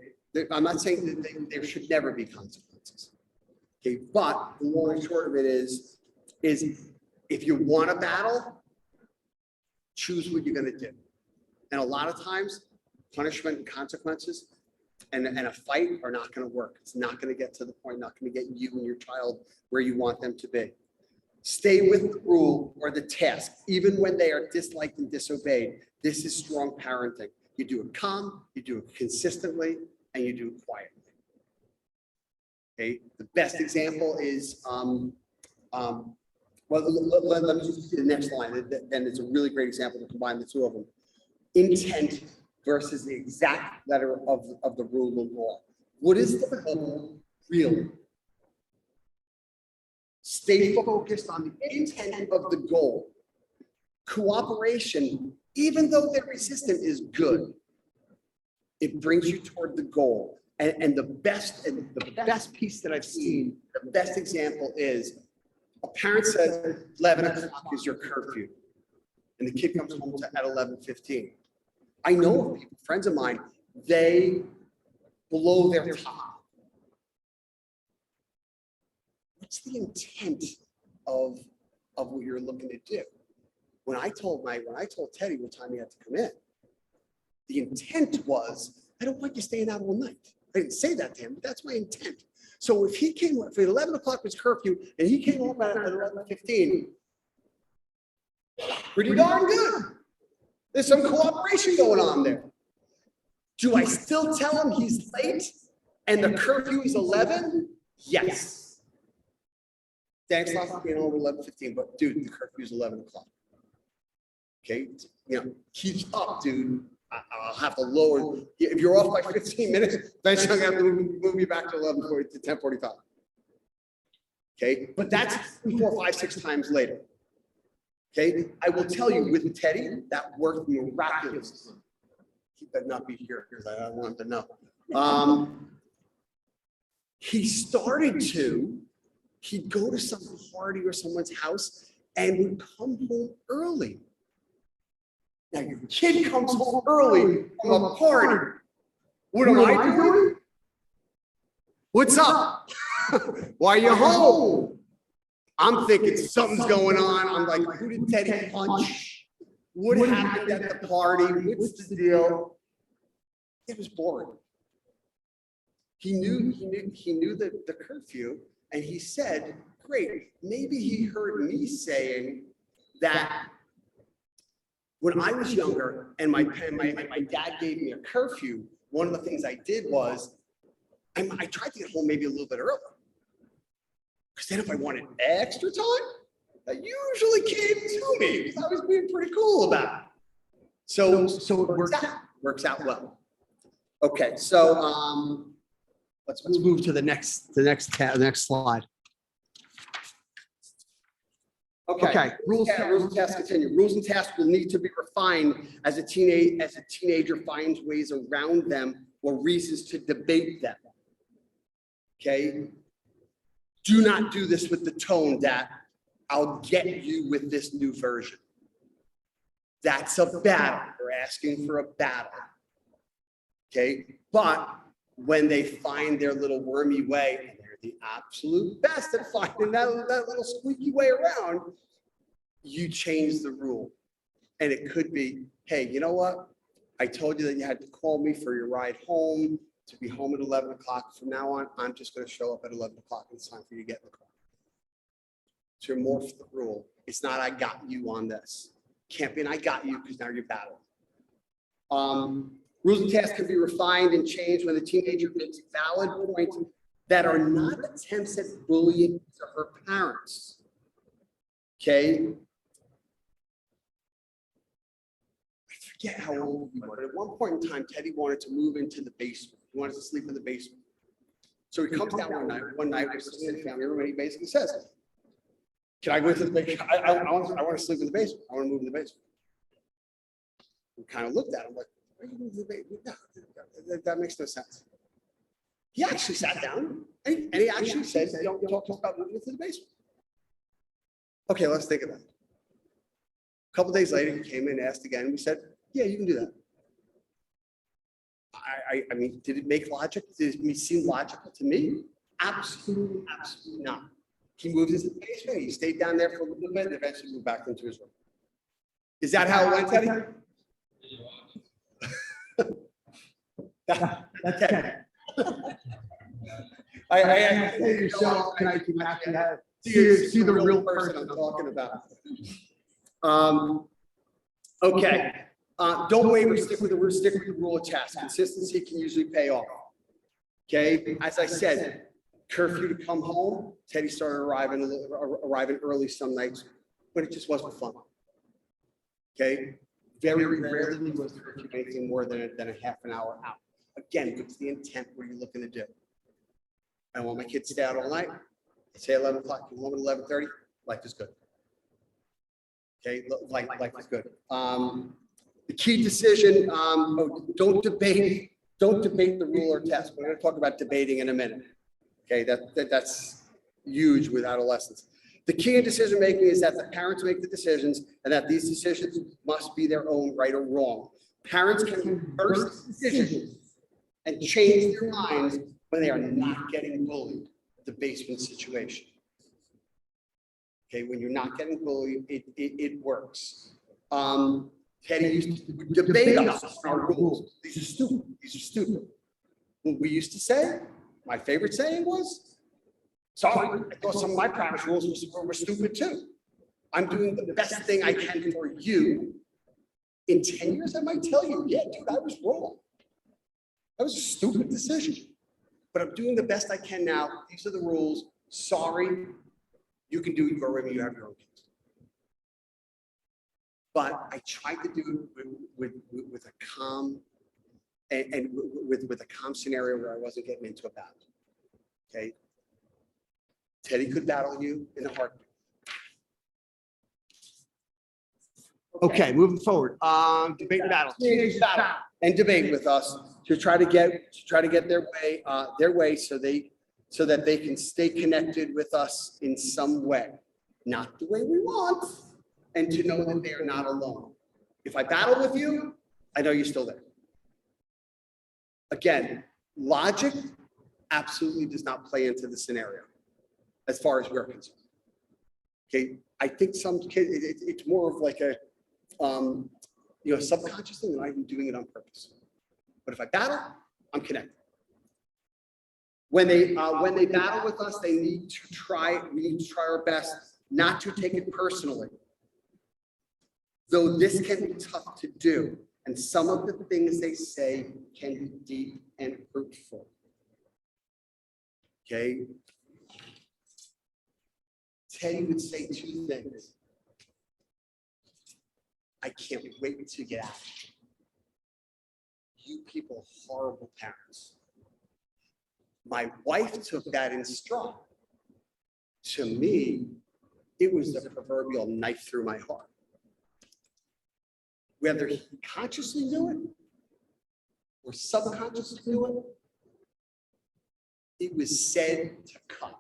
I'm not saying that there should never be consequences. Okay, but the long and short of it is if you want to battle, choose what you're going to do. And a lot of times, punishment and consequences and a fight are not going to work. It's not going to get to the point, not going to get you and your child where you want them to be. Stay with the rule or the task, even when they are disliked and disobeyed. This is strong parenting. You do it calm, you do it consistently, and you do it quietly. Okay, the best example is, well, let me just see the next line, and it's a really great example to combine the two of them. Intent versus the exact letter of the rule of law. What is the goal really? Stay focused on the intent of the goal. Cooperation, even though they're resistant, is good. It brings you toward the goal. And the best piece that I've seen, the best example is a parent says 11 o'clock is your curfew. And the kid comes home at 11:15. I know of people, friends of mine, they blow their top. What's the intent of what you're looking to do? When I told Teddy what time he had to come in, the intent was, I don't want you staying out all night. I didn't say that to him, but that's my intent. So if 11 o'clock was curfew and he came home at 11:15, pretty darn good. There's some cooperation going on there. Do I still tell him he's late and the curfew is 11? Yes. Thanks a lot for being home at 11:15, but dude, the curfew is 11 o'clock. Okay, you know, keep up, dude. I'll have to lower. If you're off by 15 minutes, eventually I'm gonna have to move you back to 11:40 to 10:45. Okay, but that's 3, 4, 5, 6 times later. Okay, I will tell you with Teddy, that worked miraculously. He better not be here because I don't want him to know. He'd go to some party or someone's house and would come home early. Now your kid comes home early from a party. What am I doing? What's up? Why are you home? I'm thinking something's going on. I'm like, who did Teddy punch? What happened at the party? What's the deal? It was boring. He knew the curfew, and he said, great, maybe he heard me saying that When I was younger and my dad gave me a curfew, one of the things I did was I tried to get home maybe a little bit early. Because then if I wanted extra time, that usually came to me because I was being pretty cool about it. So it works out well. Okay, so let's move to the next slide. Okay, rules and tasks continue. Rules and tasks will need to be refined as a teenager finds ways around them or reasons to debate them. Okay? Do not do this with the tone that I'll get you with this new version. That's a battle. You're asking for a battle. Okay? But when they find their little wormy way, and they're the absolute best at finding that little squeaky way around, you change the rule. And it could be, hey, you know what? I told you that you had to call me for your ride home, to be home at 11 o'clock. From now on, I'm just going to show up at 11 o'clock. It's time for you to get in the car. To morph the rule. It's not, I got you on this. Can't be an I got you because now you're battling. Rules and tasks can be refined and changed when the teenager makes valid points that are not attempts at bullying to her parents. Okay? I forget how old we were, but at one point in time, Teddy wanted to move into the basement. He wanted to sleep in the basement. So he comes down one night, we're sitting in the family room, and he basically says, can I go into the basement? I want to sleep in the basement. I want to move in the basement. We kind of looked at him like, why are you moving to the basement? No, that makes no sense. He actually sat down and he actually said, don't talk to us about moving into the basement. Okay, let's think about it. A couple days later, he came in and asked again. We said, yeah, you can do that. I mean, did it make logic? Did it seem logical to me? Absolutely, absolutely not. He moved into the basement. He stayed down there for a little bit and eventually moved back into his room. Is that how it went, Teddy? That's Teddy. I have to yourself tonight. You actually have see the real person I'm talking about. Okay. Don't waver. Stick with the rule of tasks. Consistency can usually pay off. Okay. As I said, curfew to come home. Teddy started arriving early some nights, but it just wasn't fun. Okay. Very rarely was the curfew anything more than a half an hour out. Again, what's the intent? What are you looking to do? I want my kids to stay out all night. I say 11 o'clock, come home at 11:30. Life is good. Okay, life is good. The key decision: don't debate the rule or test. We're going to talk about debating in a minute. Okay, that's huge with adolescents. The key in decision making is that the parents make the decisions, and that these decisions must be their own, right or wrong. Parents can reverse decisions and change their minds when they are not getting bullied. The basement situation. Okay, when you're not getting bullied, it works. Teddy used to debate us on our rules. These are stupid. These are stupid. What we used to say, my favorite saying was, sorry, I thought some of my parents' rules were stupid too. I'm doing the best thing I can for you. In 10 years, I might tell you, yeah, dude, I was wrong. That was a stupid decision. But I'm doing the best I can now. These are the rules. Sorry, you can do it your way. You have your own kids. But I tried to do it with a calm and with a calm scenario where I wasn't getting into a battle. Okay. Teddy could battle you in a heartbeat. Okay, moving forward. Debate and battle. Teenage battle and debate with us to try to get their way so that they can stay connected with us in some way, not the way we want, and to know that they are not alone. If I battle with you, I know you're still there. Again, logic absolutely does not play into the scenario as far as we're concerned. Okay, I think some kids, it's more of like a subconscious thing than I'm even doing it on purpose. But if I battle, I'm connected. When they battle with us, we need to try our best not to take it personally. though this can be tough to do, and some of the things they say can be deep and hurtful. Okay? Teddy would say two things. I can't wait to get out. You people are horrible parents. My wife took that in strong. To me, it was the proverbial knife through my heart. Whether he consciously knew it or subconsciously knew it, it was said to come.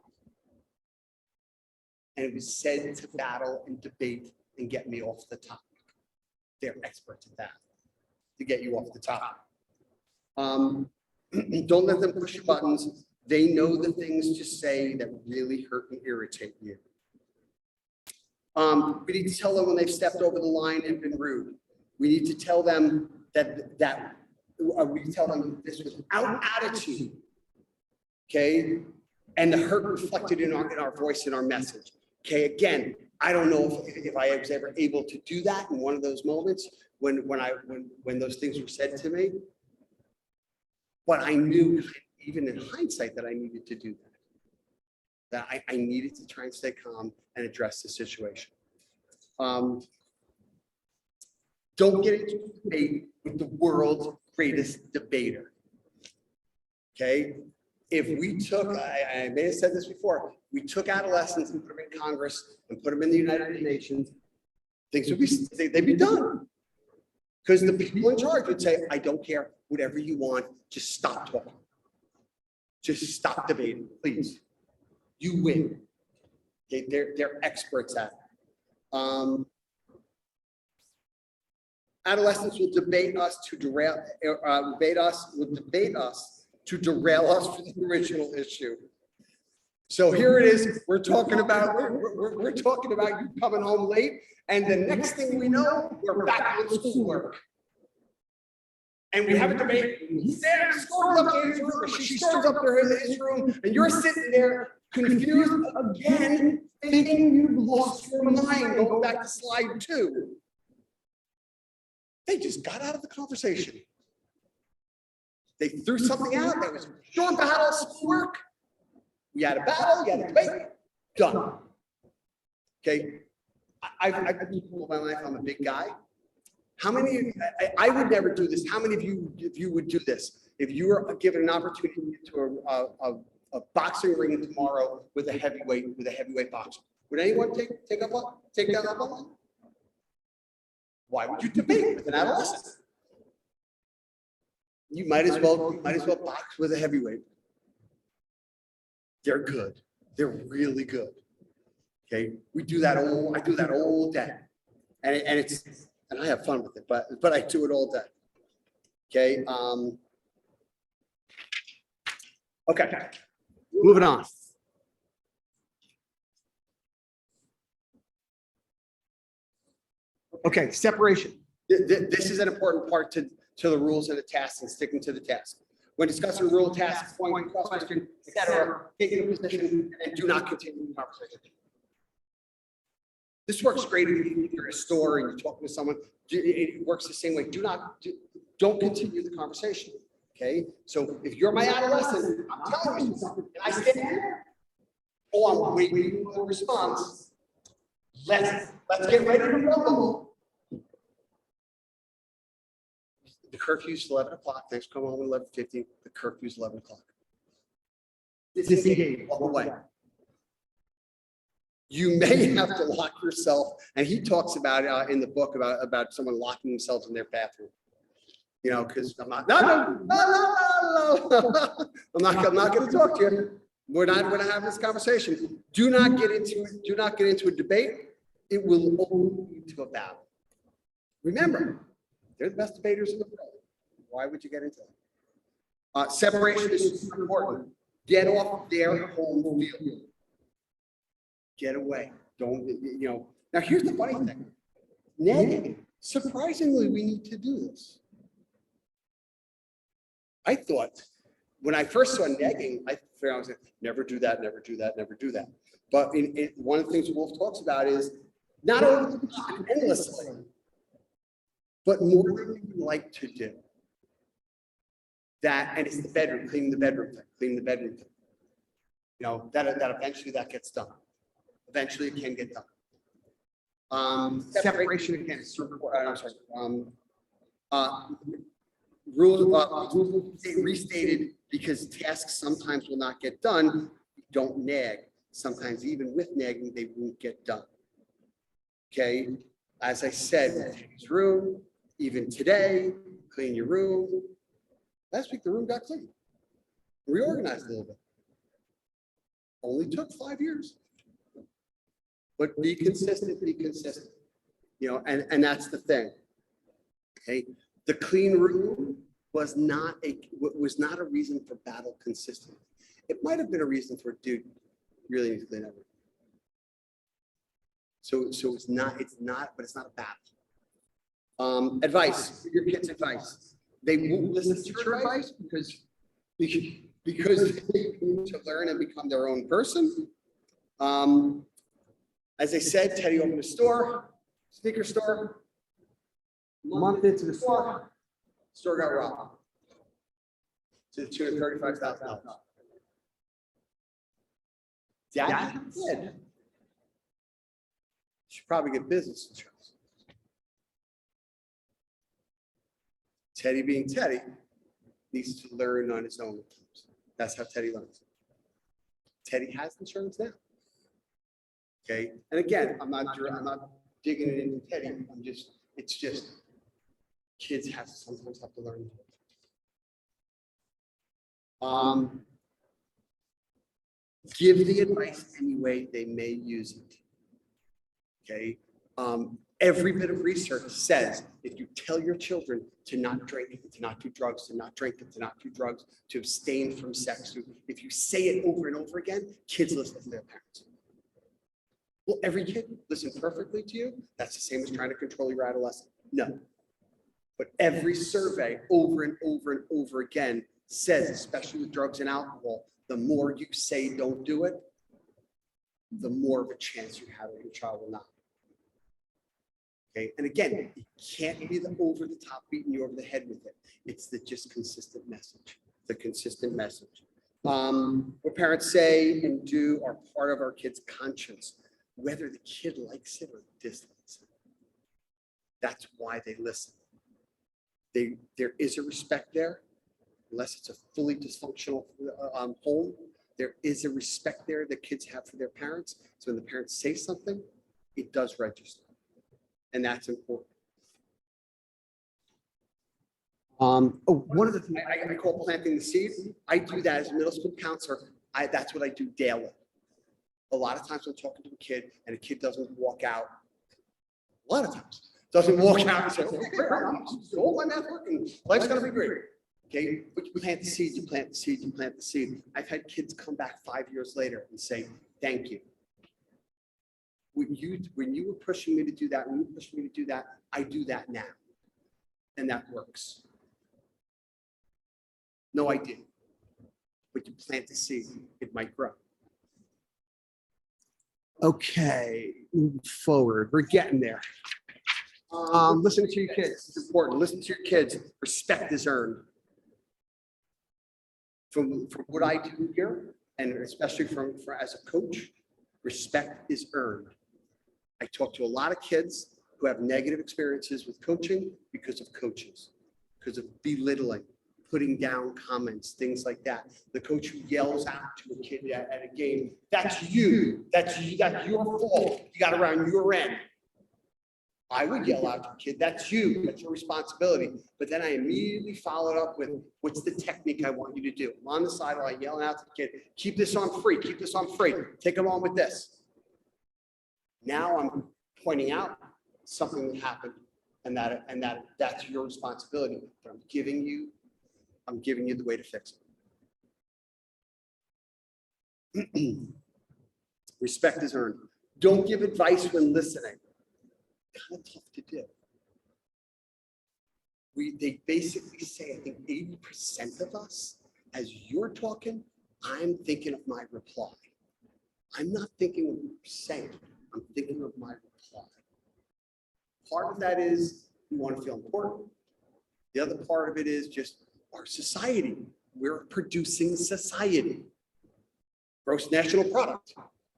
And it was said to battle and debate and get me off the topic. They're experts at that, to get you off the topic. Don't let them push your buttons. They know the things to say that really hurt and irritate you. We need to tell them when they've stepped over the line and been rude. We need to tell them we tell them this without attitude, okay? And the hurt reflected in our voice and our message. Okay, again, I don't know if I was ever able to do that in one of those moments when those things were said to me. But I knew, even in hindsight, that I needed to do that. That I needed to try and stay calm and address the situation. Don't get into a debate with the world's greatest debater. Okay? If we took, I may have said this before, we took adolescents and put them in Congress and put them in the United Nations, things would be, they'd be done. Because the people in charge would say, I don't care, whatever you want, just stop talking. Just stop debating, please. You win. Okay, they're experts at it. Adolescents will debate us to derail us from the original issue. So here it is. We're talking about you coming home late, and the next thing we know, we're back on schoolwork. And we have a debate. Sam storms up to his room, or she storms up to his room, and you're sitting there confused again, thinking you've lost your mind. Going back to slide 2. They just got out of the conversation. They threw something out that was short battle, schoolwork. We had a battle, we had a debate, done. Okay, I've been people in my life, I'm a big guy. How many, I would never do this. How many of you would do this? If you were given an opportunity to a boxing ring tomorrow with a heavyweight boxer, would anyone take that up on? Why would you debate with an adolescent? You might as well box with a heavyweight. They're good. They're really good. Okay, I do that all day, and I have fun with it, but I do it all day. Okay. Okay. Moving on. Okay, separation. This is an important part to the rules and the tasks and sticking to the task. When discussing rule, tasks, point, question, etc., taking a position and do not continue the conversation. This works great if you're at a store and you're talking to someone. It works the same way. Don't continue the conversation. Okay. So if you're my adolescent, I'm telling you something, and I stand there, I'm waiting for a response. Let's get ready to rumble. The curfew's 11 o'clock. Thanks for coming home at 11:50. The curfew's 11 o'clock. Disengage. Walk away. You may have to lock yourself, and he talks about in the book about someone locking themselves in their bathroom. You know, because I'm not going to talk to you. We're not going to have this conversation. Do not get into a debate. It will only lead to a battle. Remember, they're the best debaters in the world. Why would you get into that? Separation is super important. Get off their home field. Get away. Don't, Now, here's the funny thing. Negging, surprisingly, we need to do this. I thought, when I first saw negging, I was like, never do that, never do that, never do that. But one of the things Wolf talks about is not over the clock, endlessly. but more than you would like to do. That, and it's the bedroom, cleaning the bedroom thing, cleaning the bedroom thing. You know, that eventually that gets done. Eventually it can get done. Separation again, is super important. I'm sorry. Rules they restated because tasks sometimes will not get done. Don't nag. Sometimes even with nagging, they won't get done. Okay, as I said, Teddy's room, even today, clean your room. Last week the room got clean, reorganized a little bit. Only took 5 years. But be consistent, be consistent. You know, and that's the thing. Okay, the clean room was not a reason for battle consistently. It might have been a reason for dude really needs to clean everything. So it's not, but it's not a battle. Advice, your kids' advice. They won't listen to your advice because they need to learn and become their own person. As I said, Teddy opened a store, sneaker store. A month into the store got robbed to the tune of $35,000. Dad said, should probably get business insurance. Teddy being Teddy needs to learn on his own. That's how Teddy learns. Teddy has insurance now. Okay, and again, I'm not digging it into Teddy. It's just kids sometimes have to learn. Give the advice any way they may use it. Okay, every bit of research says if you tell your children to not drink, to not do drugs, to not drink, to not do drugs, to abstain from sex, if you say it over and over again, kids listen to their parents. Will every kid listen perfectly to you? That's the same as trying to control your adolescent. No. But every survey over and over and over again says, especially with drugs and alcohol, the more you say don't do it, the more of a chance you have that your child will not. Okay, and again, it can't be the over the top beating you over the head with it. It's the just consistent message, the consistent message. What parents say and do are part of our kids' conscience, whether the kid likes it or dislikes it. That's why they listen. There is a respect there, unless it's a fully dysfunctional home. There is a respect there that kids have for their parents. So when the parents say something, it does register. And that's important. One of the things I call planting the seed. I do that as a middle school counselor. That's what I do daily. A lot of times I'm talking to a kid and a kid doesn't walk out. A lot of times doesn't walk out and say, okay, great, I'm all my math working. Life's gonna be great. Okay, but you plant the seed, you plant the seed, you plant the seed. I've had kids come back 5 years later and say, thank you. When you were pushing me to do that, I do that now. And that works. No, I didn't. But you plant the seed, it might grow. Okay, moving forward, we're getting there. Listen to your kids, it's important. Listen to your kids. Respect is earned. From what I do here, and especially from as a coach, respect is earned. I talk to a lot of kids who have negative experiences with coaching because of coaches, because of belittling, putting down comments, things like that. The coach who yells out to a kid at a game, that's you, that's your fault. You got around your end. I would yell out to a kid, that's you, that's your responsibility. But then I immediately followed up with, what's the technique I want you to do? I'm on the sideline yelling out to the kid, keep this arm free, keep this arm free, take him on with this. Now I'm pointing out something that happened and that's your responsibility. But I'm giving you the way to fix it. Respect is earned. Don't give advice when listening. Kind of tough to do. They basically say, I think 80% of us, as you're talking, I'm thinking of my reply. I'm not thinking of what you're saying. I'm thinking of my reply. Part of that is We want to feel important. The other part of it is just our society. We're a producing society. Gross national product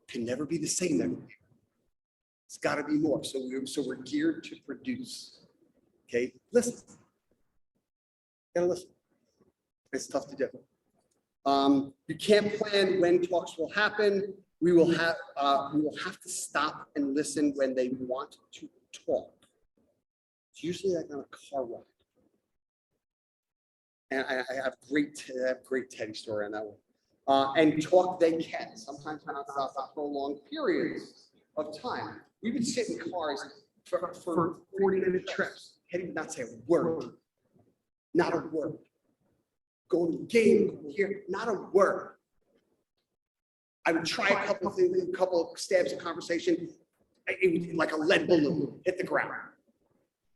can never be the same every year. It's got to be more. So we're geared to produce. Okay, listen. Gotta listen. It's tough to do. You can't plan when talks will happen. We will have to stop and listen when they want to talk. It's usually like on a car ride. And I have great Teddy story on that one. And talk they can, sometimes not for prolonged periods of time. We would sit in cars for 40-minute trips. Teddy would not say a word, not a word. Go to the game, go here, not a word. I would try a couple of things, a couple of stabs of conversation. It was like a lead balloon hit the ground.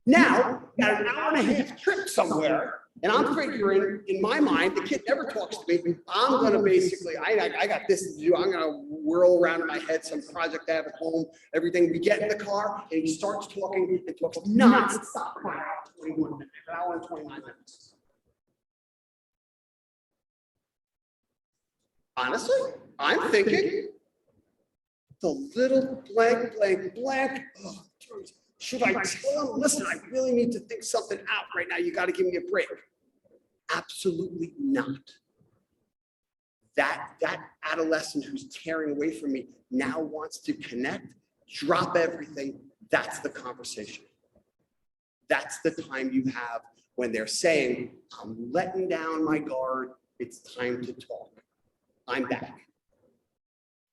Now, got an hour and a half trip somewhere, and I'm figuring in my mind, the kid never talks to me. I'm gonna basically, I got this to do. I'm gonna whirl around in my head some project I have at home, everything. We get in the car, and he starts talking and talks nonstop for an hour and 29 minutes. Honestly, I'm thinking the little blank. Oh, should I tell him, listen, I really need to think something out right now. You got to give me a break. Absolutely not. That adolescent who's tearing away from me now wants to connect, drop everything. That's the conversation. That's the time you have when they're saying, I'm letting down my guard. It's time to talk. I'm back.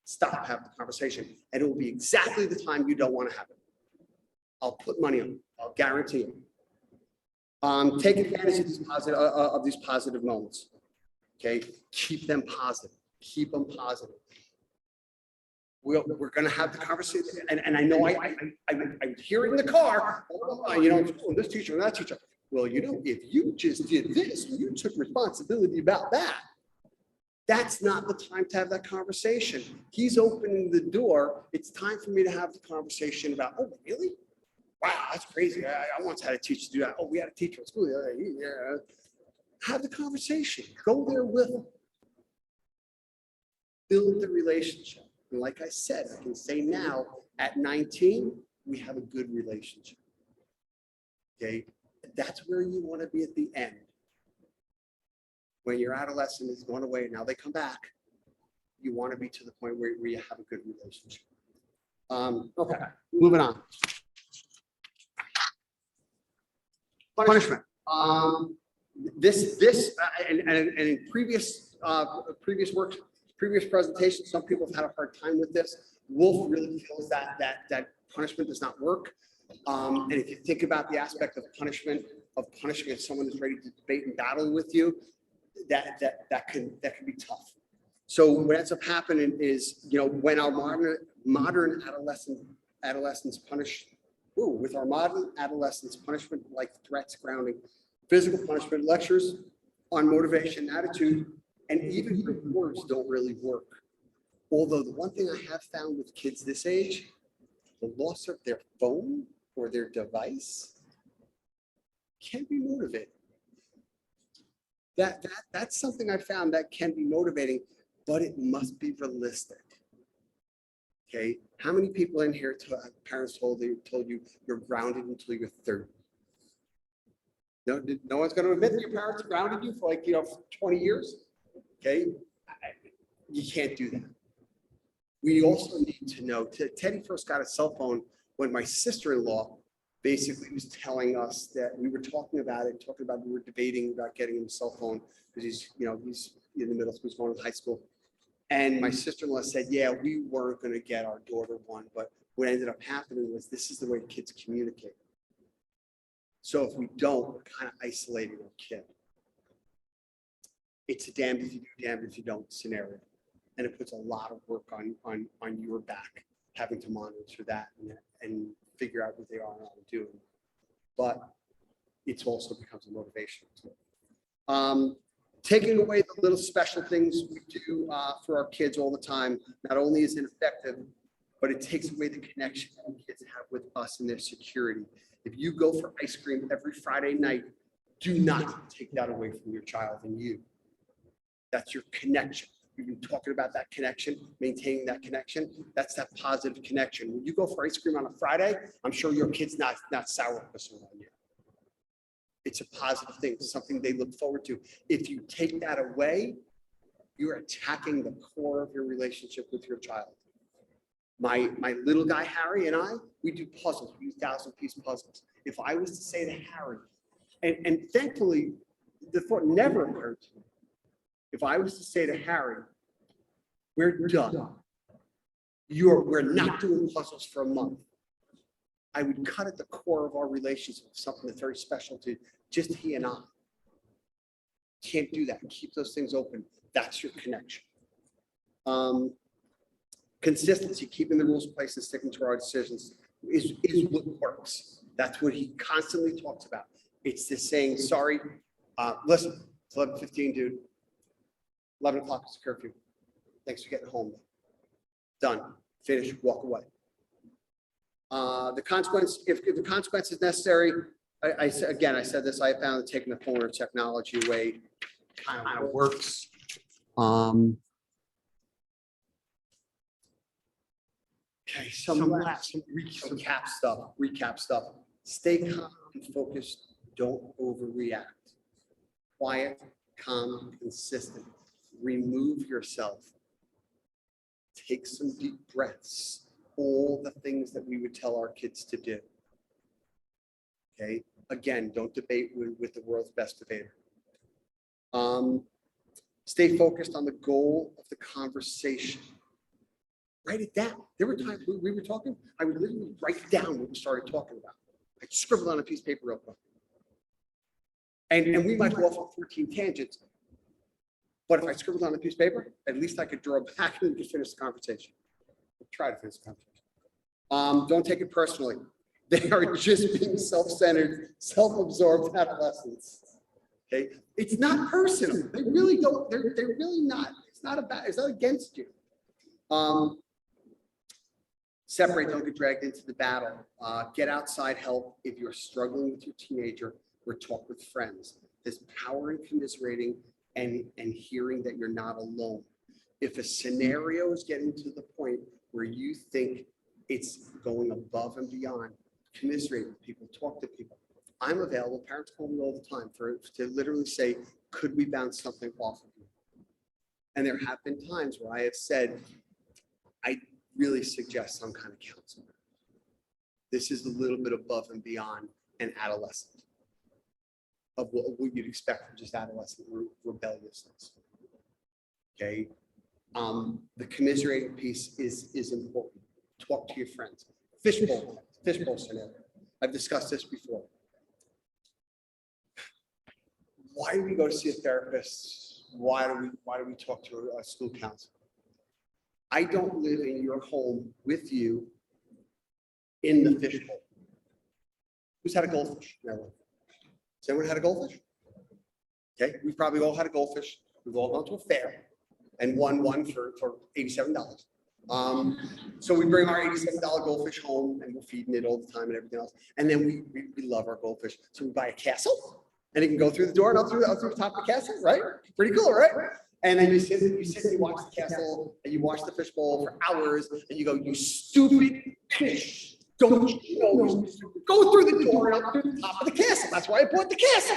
Stop, have the conversation. And it will be exactly the time you don't want to have it. I'll put money on it. I'll guarantee it. Take advantage of these positive moments. Okay, keep them positive. Keep them positive. We're going to have the conversation, and I know I hear it in the car. You know, this teacher and that teacher. Well, you know, if you just did this, you took responsibility about that. That's not the time to have that conversation. He's opening the door. It's time for me to have the conversation about, oh, really? Wow, that's crazy. I once had a teacher do that. Oh, we had a teacher at school. Yeah. Have the conversation. Go there with them. Build the relationship. And like I said, I can say now, at 19, we have a good relationship. Okay? That's where you want to be at the end. When your adolescent is gone away, now they come back, you want to be to the point where you have a good relationship. Okay, moving on. Punishment. And in previous presentations, some people have had a hard time with this. Wolf really feels that punishment does not work. And if you think about the aspect of punishment, of punishing if someone is ready to debate and battle with you, that can be tough. So what ends up happening is, you know, when our modern adolescents punish, with our modern adolescents, punishment like threats, grounding, physical punishment, lectures on motivation, attitude, and even rewards don't really work. Although the one thing I have found with kids this age, the loss of their phone or their device can be motivating. That's something I found that can be motivating, but it must be realistic. Okay, how many people in here parents told you you're grounded until you're 30? No one's going to admit that your parents grounded you for 20 years. Okay, you can't do that. We also need to know. Teddy first got a cell phone when my sister-in-law basically was telling us that we were talking about we were debating about getting him a cell phone because he's in the middle school, he's going to high school. And my sister-in-law said, yeah, we weren't going to get our daughter one, but what ended up happening was this is the way kids communicate. So if we don't, we're kind of isolating our kid. It's a damned if you do, damned if you don't scenario. And it puts a lot of work on your back, having to monitor that and figure out what they are and how to do. But it also becomes a motivation. Taking away the little special things we do for our kids all the time, not only is it effective, but it takes away the connection that kids have with us and their security. If you go for ice cream every Friday night, do not take that away from your child and you. That's your connection. We've been talking about that connection, maintaining that connection. That's that positive connection. When you go for ice cream on a Friday, I'm sure your kid's not sourpuss on you. It's a positive thing, something they look forward to. If you take that away, you're attacking the core of your relationship with your child. My little guy, Harry, and I, we do puzzles. We do 1,000-piece puzzles. If I was to say to Harry, and thankfully, the thought never occurred to me. If I was to say to Harry, we're done. We're not doing puzzles for a month. I would cut at the core of our relationship, something that's very special to just he and I. Can't do that. Keep those things open. That's your connection. Consistency, keeping the rules in place and sticking to our decisions is what works. That's what he constantly talks about. It's this saying, sorry, listen, it's 11:15, dude. 11 o'clock is the curfew. Thanks for getting home. Done. Finish. Walk away. The consequence, if the consequence is necessary, I said this, I found that taking the phone or technology away kind of works. Okay, some recap stuff. Stay calm and focused. Don't overreact. Quiet, calm, consistent. Remove yourself. Take some deep breaths. All the things that we would tell our kids to do. Okay, again, don't debate with the world's best debater. Stay focused on the goal of the conversation. Write it down. There were times we were talking, I would literally write down what we started talking about. I'd scribble on a piece of paper real quick. And we might go off on 14 tangents, but if I scribbled on a piece of paper, at least I could draw back and we could finish the conversation. Try to finish the conversation. Don't take it personally. They are just being self-centered, self-absorbed adolescents. Okay, it's not personal. They really don't. They're really not. It's not against you. Separate. Don't get dragged into the battle. Get outside help if you're struggling with your teenager, or talk with friends. There's power in commiserating and hearing that you're not alone. If a scenario is getting to the point where you think it's going above and beyond, commiserate with people, talk to people. I'm available. Parents call me all the time to literally say, could we bounce something off of you? And there have been times where I have said, I really suggest some kind of counseling. This is a little bit above and beyond an adolescent of what you'd expect from just adolescent rebelliousness. Okay. The commiserating piece is important. Talk to your friends. Fishbowl scenario. I've discussed this before. Why do we go to see a therapist? Why do we talk to a school counselor? I don't live in your home with you in the fishbowl. Who's had a goldfish? Has anyone had a goldfish? Okay, we've probably all had a goldfish. We've all gone to a fair and won one for $87. So we bring our $87 goldfish home and we're feeding it all the time and everything else. And then we love our goldfish. So we buy a castle and it can go through the door and up through the top of the castle, right? Pretty cool, right? And then you sit and you watch the castle and you watch the fishbowl for hours and you go, you stupid fish. Don't you know, go through the door and up through the top of the castle. That's why I bought the castle.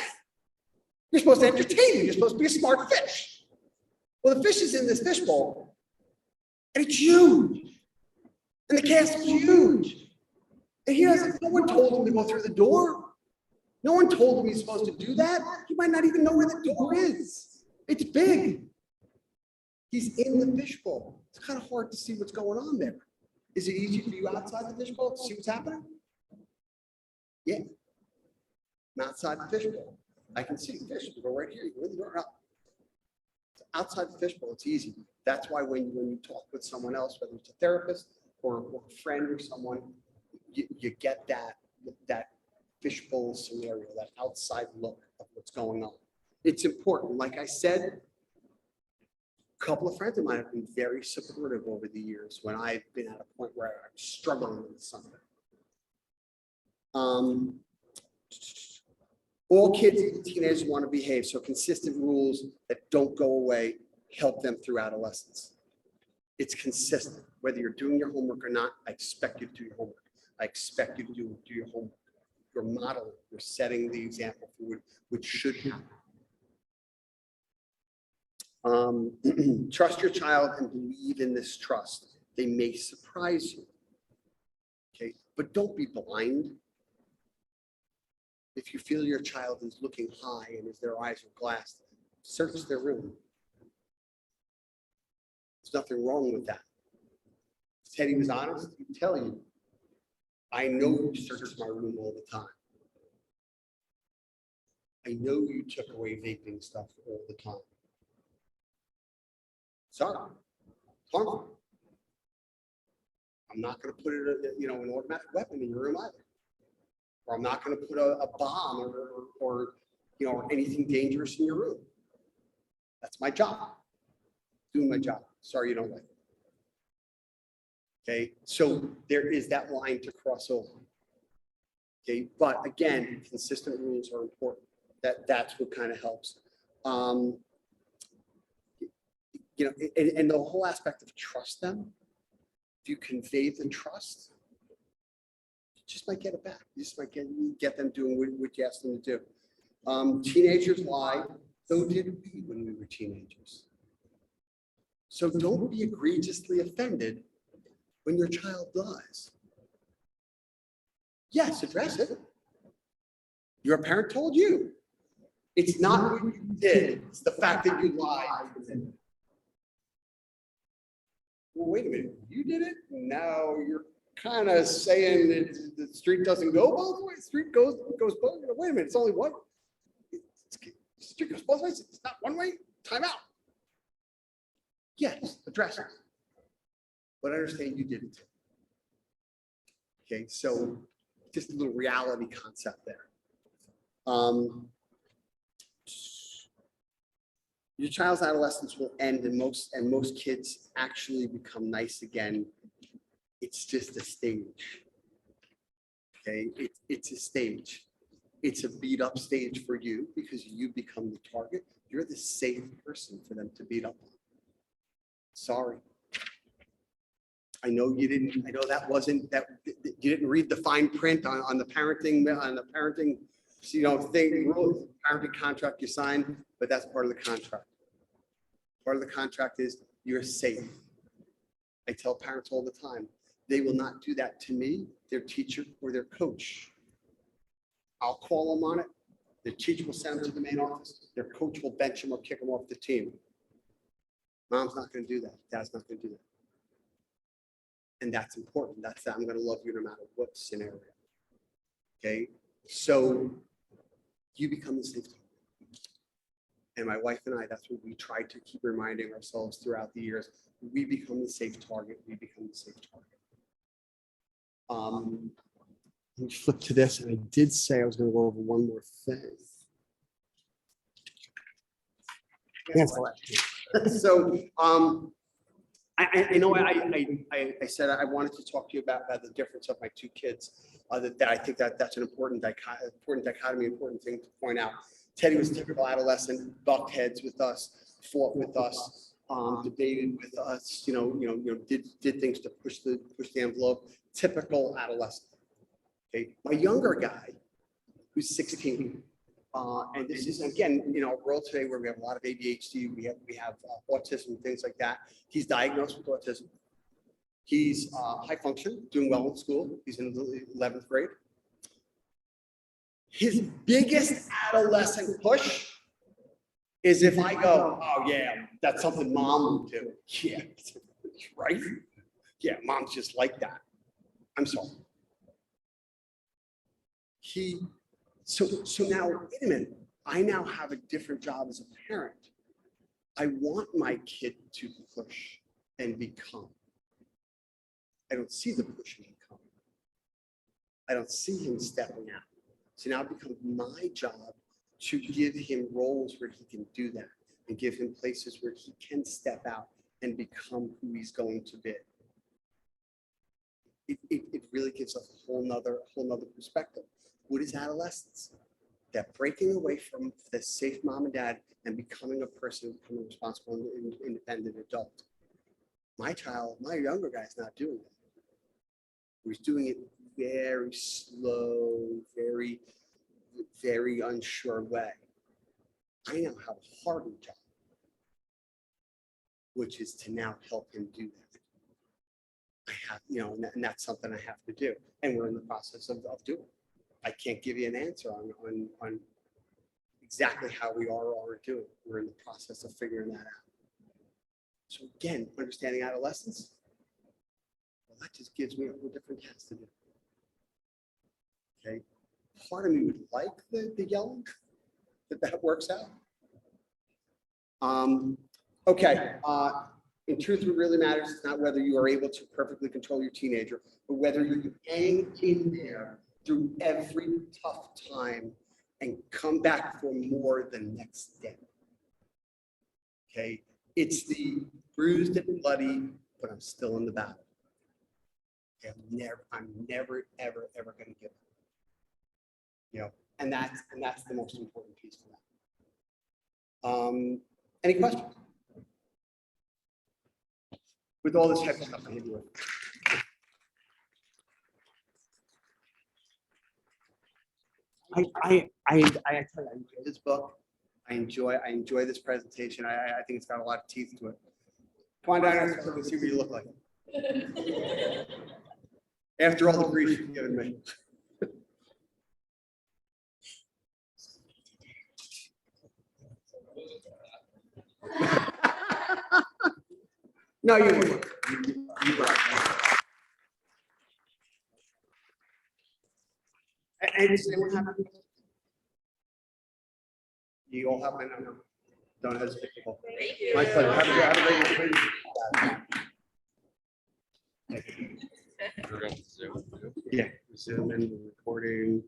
You're supposed to entertain me. You're supposed to be a smart fish. Well, the fish is in this fishbowl and it's huge. And the castle's huge. And he doesn't, no one told him to go through the door. No one told him he's supposed to do that. He might not even know where the door is. It's big. He's in the fishbowl. It's kind of hard to see what's going on there. Is it easy for you outside the fishbowl to see what's happening? Yeah. I'm outside the fishbowl. I can see the fish. You go right here. You go in the door. Outside the fishbowl, it's easy. That's why when you talk with someone else, whether it's a therapist or a friend or someone, you get that fishbowl scenario, that outside look of what's going on. It's important. Like I said, a couple of friends of mine have been very supportive over the years when I've been at a point where I'm struggling with something. All kids and teenagers want to behave, so consistent rules that don't go away help them through adolescence. It's consistent, whether you're doing your homework or not. I expect you to do your homework. I expect you to do your homework. You're modeling, you're setting the example for which should happen. Trust your child and believe in this trust. They may surprise you, okay? But don't be blind. If you feel your child is looking high and if their eyes are glassed, search their room. There's nothing wrong with that. If Teddy was honest, he'd tell you, I know you search my room all the time. I know you took away vaping stuff all the time. Sorry, it's harmful. I'm not going to put it, an automatic weapon in your room either. Or I'm not going to put a bomb or anything dangerous in your room. That's my job. Doing my job. Sorry you don't like it. Okay, so there is that line to cross over. Okay, but again, consistent rules are important. That's what kind of helps. And the whole aspect of trust them. If you convey the trust, you just might get it back. You just might get them doing what you asked them to do. Teenagers lie. So did we when we were teenagers. So don't be egregiously offended when your child lies. Yes, address it. Your parent told you. It's not what you did, it's the fact that you lied. Well, wait a minute, you did it? No, you're kind of saying that the street doesn't go both ways. The street goes both ways. Wait a minute, it's only one. The street goes both ways. It's not one way. Time out. Yes, address it. But understand you did it too. Okay, so just a little reality concept there. Your child's adolescence will end, and most kids actually become nice again. It's just a stage. Okay, it's a stage. It's a beat up stage for you because you become the target. You're the safe person for them to beat up on. Sorry. I know you didn't. I know that wasn't that. You didn't read the fine print on the parenting thing, rules, parenting contract you signed, but that's part of the contract. Part of the contract is you're safe. I tell parents all the time, they will not do that to me, their teacher, or their coach. I'll call them on it. Their teacher will send them to the main office. Their coach will bench them or kick them off the team. Mom's not going to do that. Dad's not going to do that. And that's important. That's that I'm going to love you no matter what scenario. Okay, so you become the safe target. And my wife and I, that's what we try to keep reminding ourselves throughout the years. We become the safe target. We become the safe target. Let me flip to this. And I did say I was going to go over one more thing. So I know I said I wanted to talk to you about the difference of my two kids. That I think that's an important dichotomy, important thing to point out. Teddy was a typical adolescent, bucked heads with us, fought with us, debated with us. Did things to push the envelope. Typical adolescent. Okay, my younger guy, who's 16. And this is, again, in our world today where we have a lot of ADHD, we have autism, things like that. He's diagnosed with autism. He's high function, doing well in school. He's in the 11th grade. His biggest adolescent push is if I go, oh yeah, that's something mom would do. Yeah, right? Yeah, mom's just like that. I'm sorry. So now, wait a minute. I now have a different job as a parent. I want my kid to push and become. I don't see the push and become. I don't see him stepping out. So now it becomes my job to give him roles where he can do that and give him places where he can step out and become who he's going to be. it really gives us a whole nother perspective. What is adolescence? That breaking away from the safe mom and dad and becoming a person, becoming a responsible and independent adult. My younger guy's not doing that. He's doing it very slow, very, very unsure way. I now have a harder job, which is to now help him do that. I have, and that's something I have to do. And we're in the process of doing it. I can't give you an answer on exactly how we are doing. We're in the process of figuring that out. So again, understanding adolescence, well, that just gives me a whole different task to do. Okay, part of me would like the yelling, that works out. Okay, in truth, what really matters is not whether you are able to perfectly control your teenager, but whether you hang in there through every tough time and come back for more the next day. Okay, it's the bruised and bloody, but I'm still in the battle. Okay, I'm never, ever going to give up. And that's the most important piece for that. Any questions? With all this heavy stuff I hit you with. I tell you, I enjoy this book. I enjoy this presentation. I think it's got a lot of teeth to it. Come on down and see what you look like. After all the grief you've given me. No, you were. You were. And does anyone have any? You all have my number. Don't hesitate to call. Thank you. My pleasure. Have a great day. Yeah, Zoom and recording.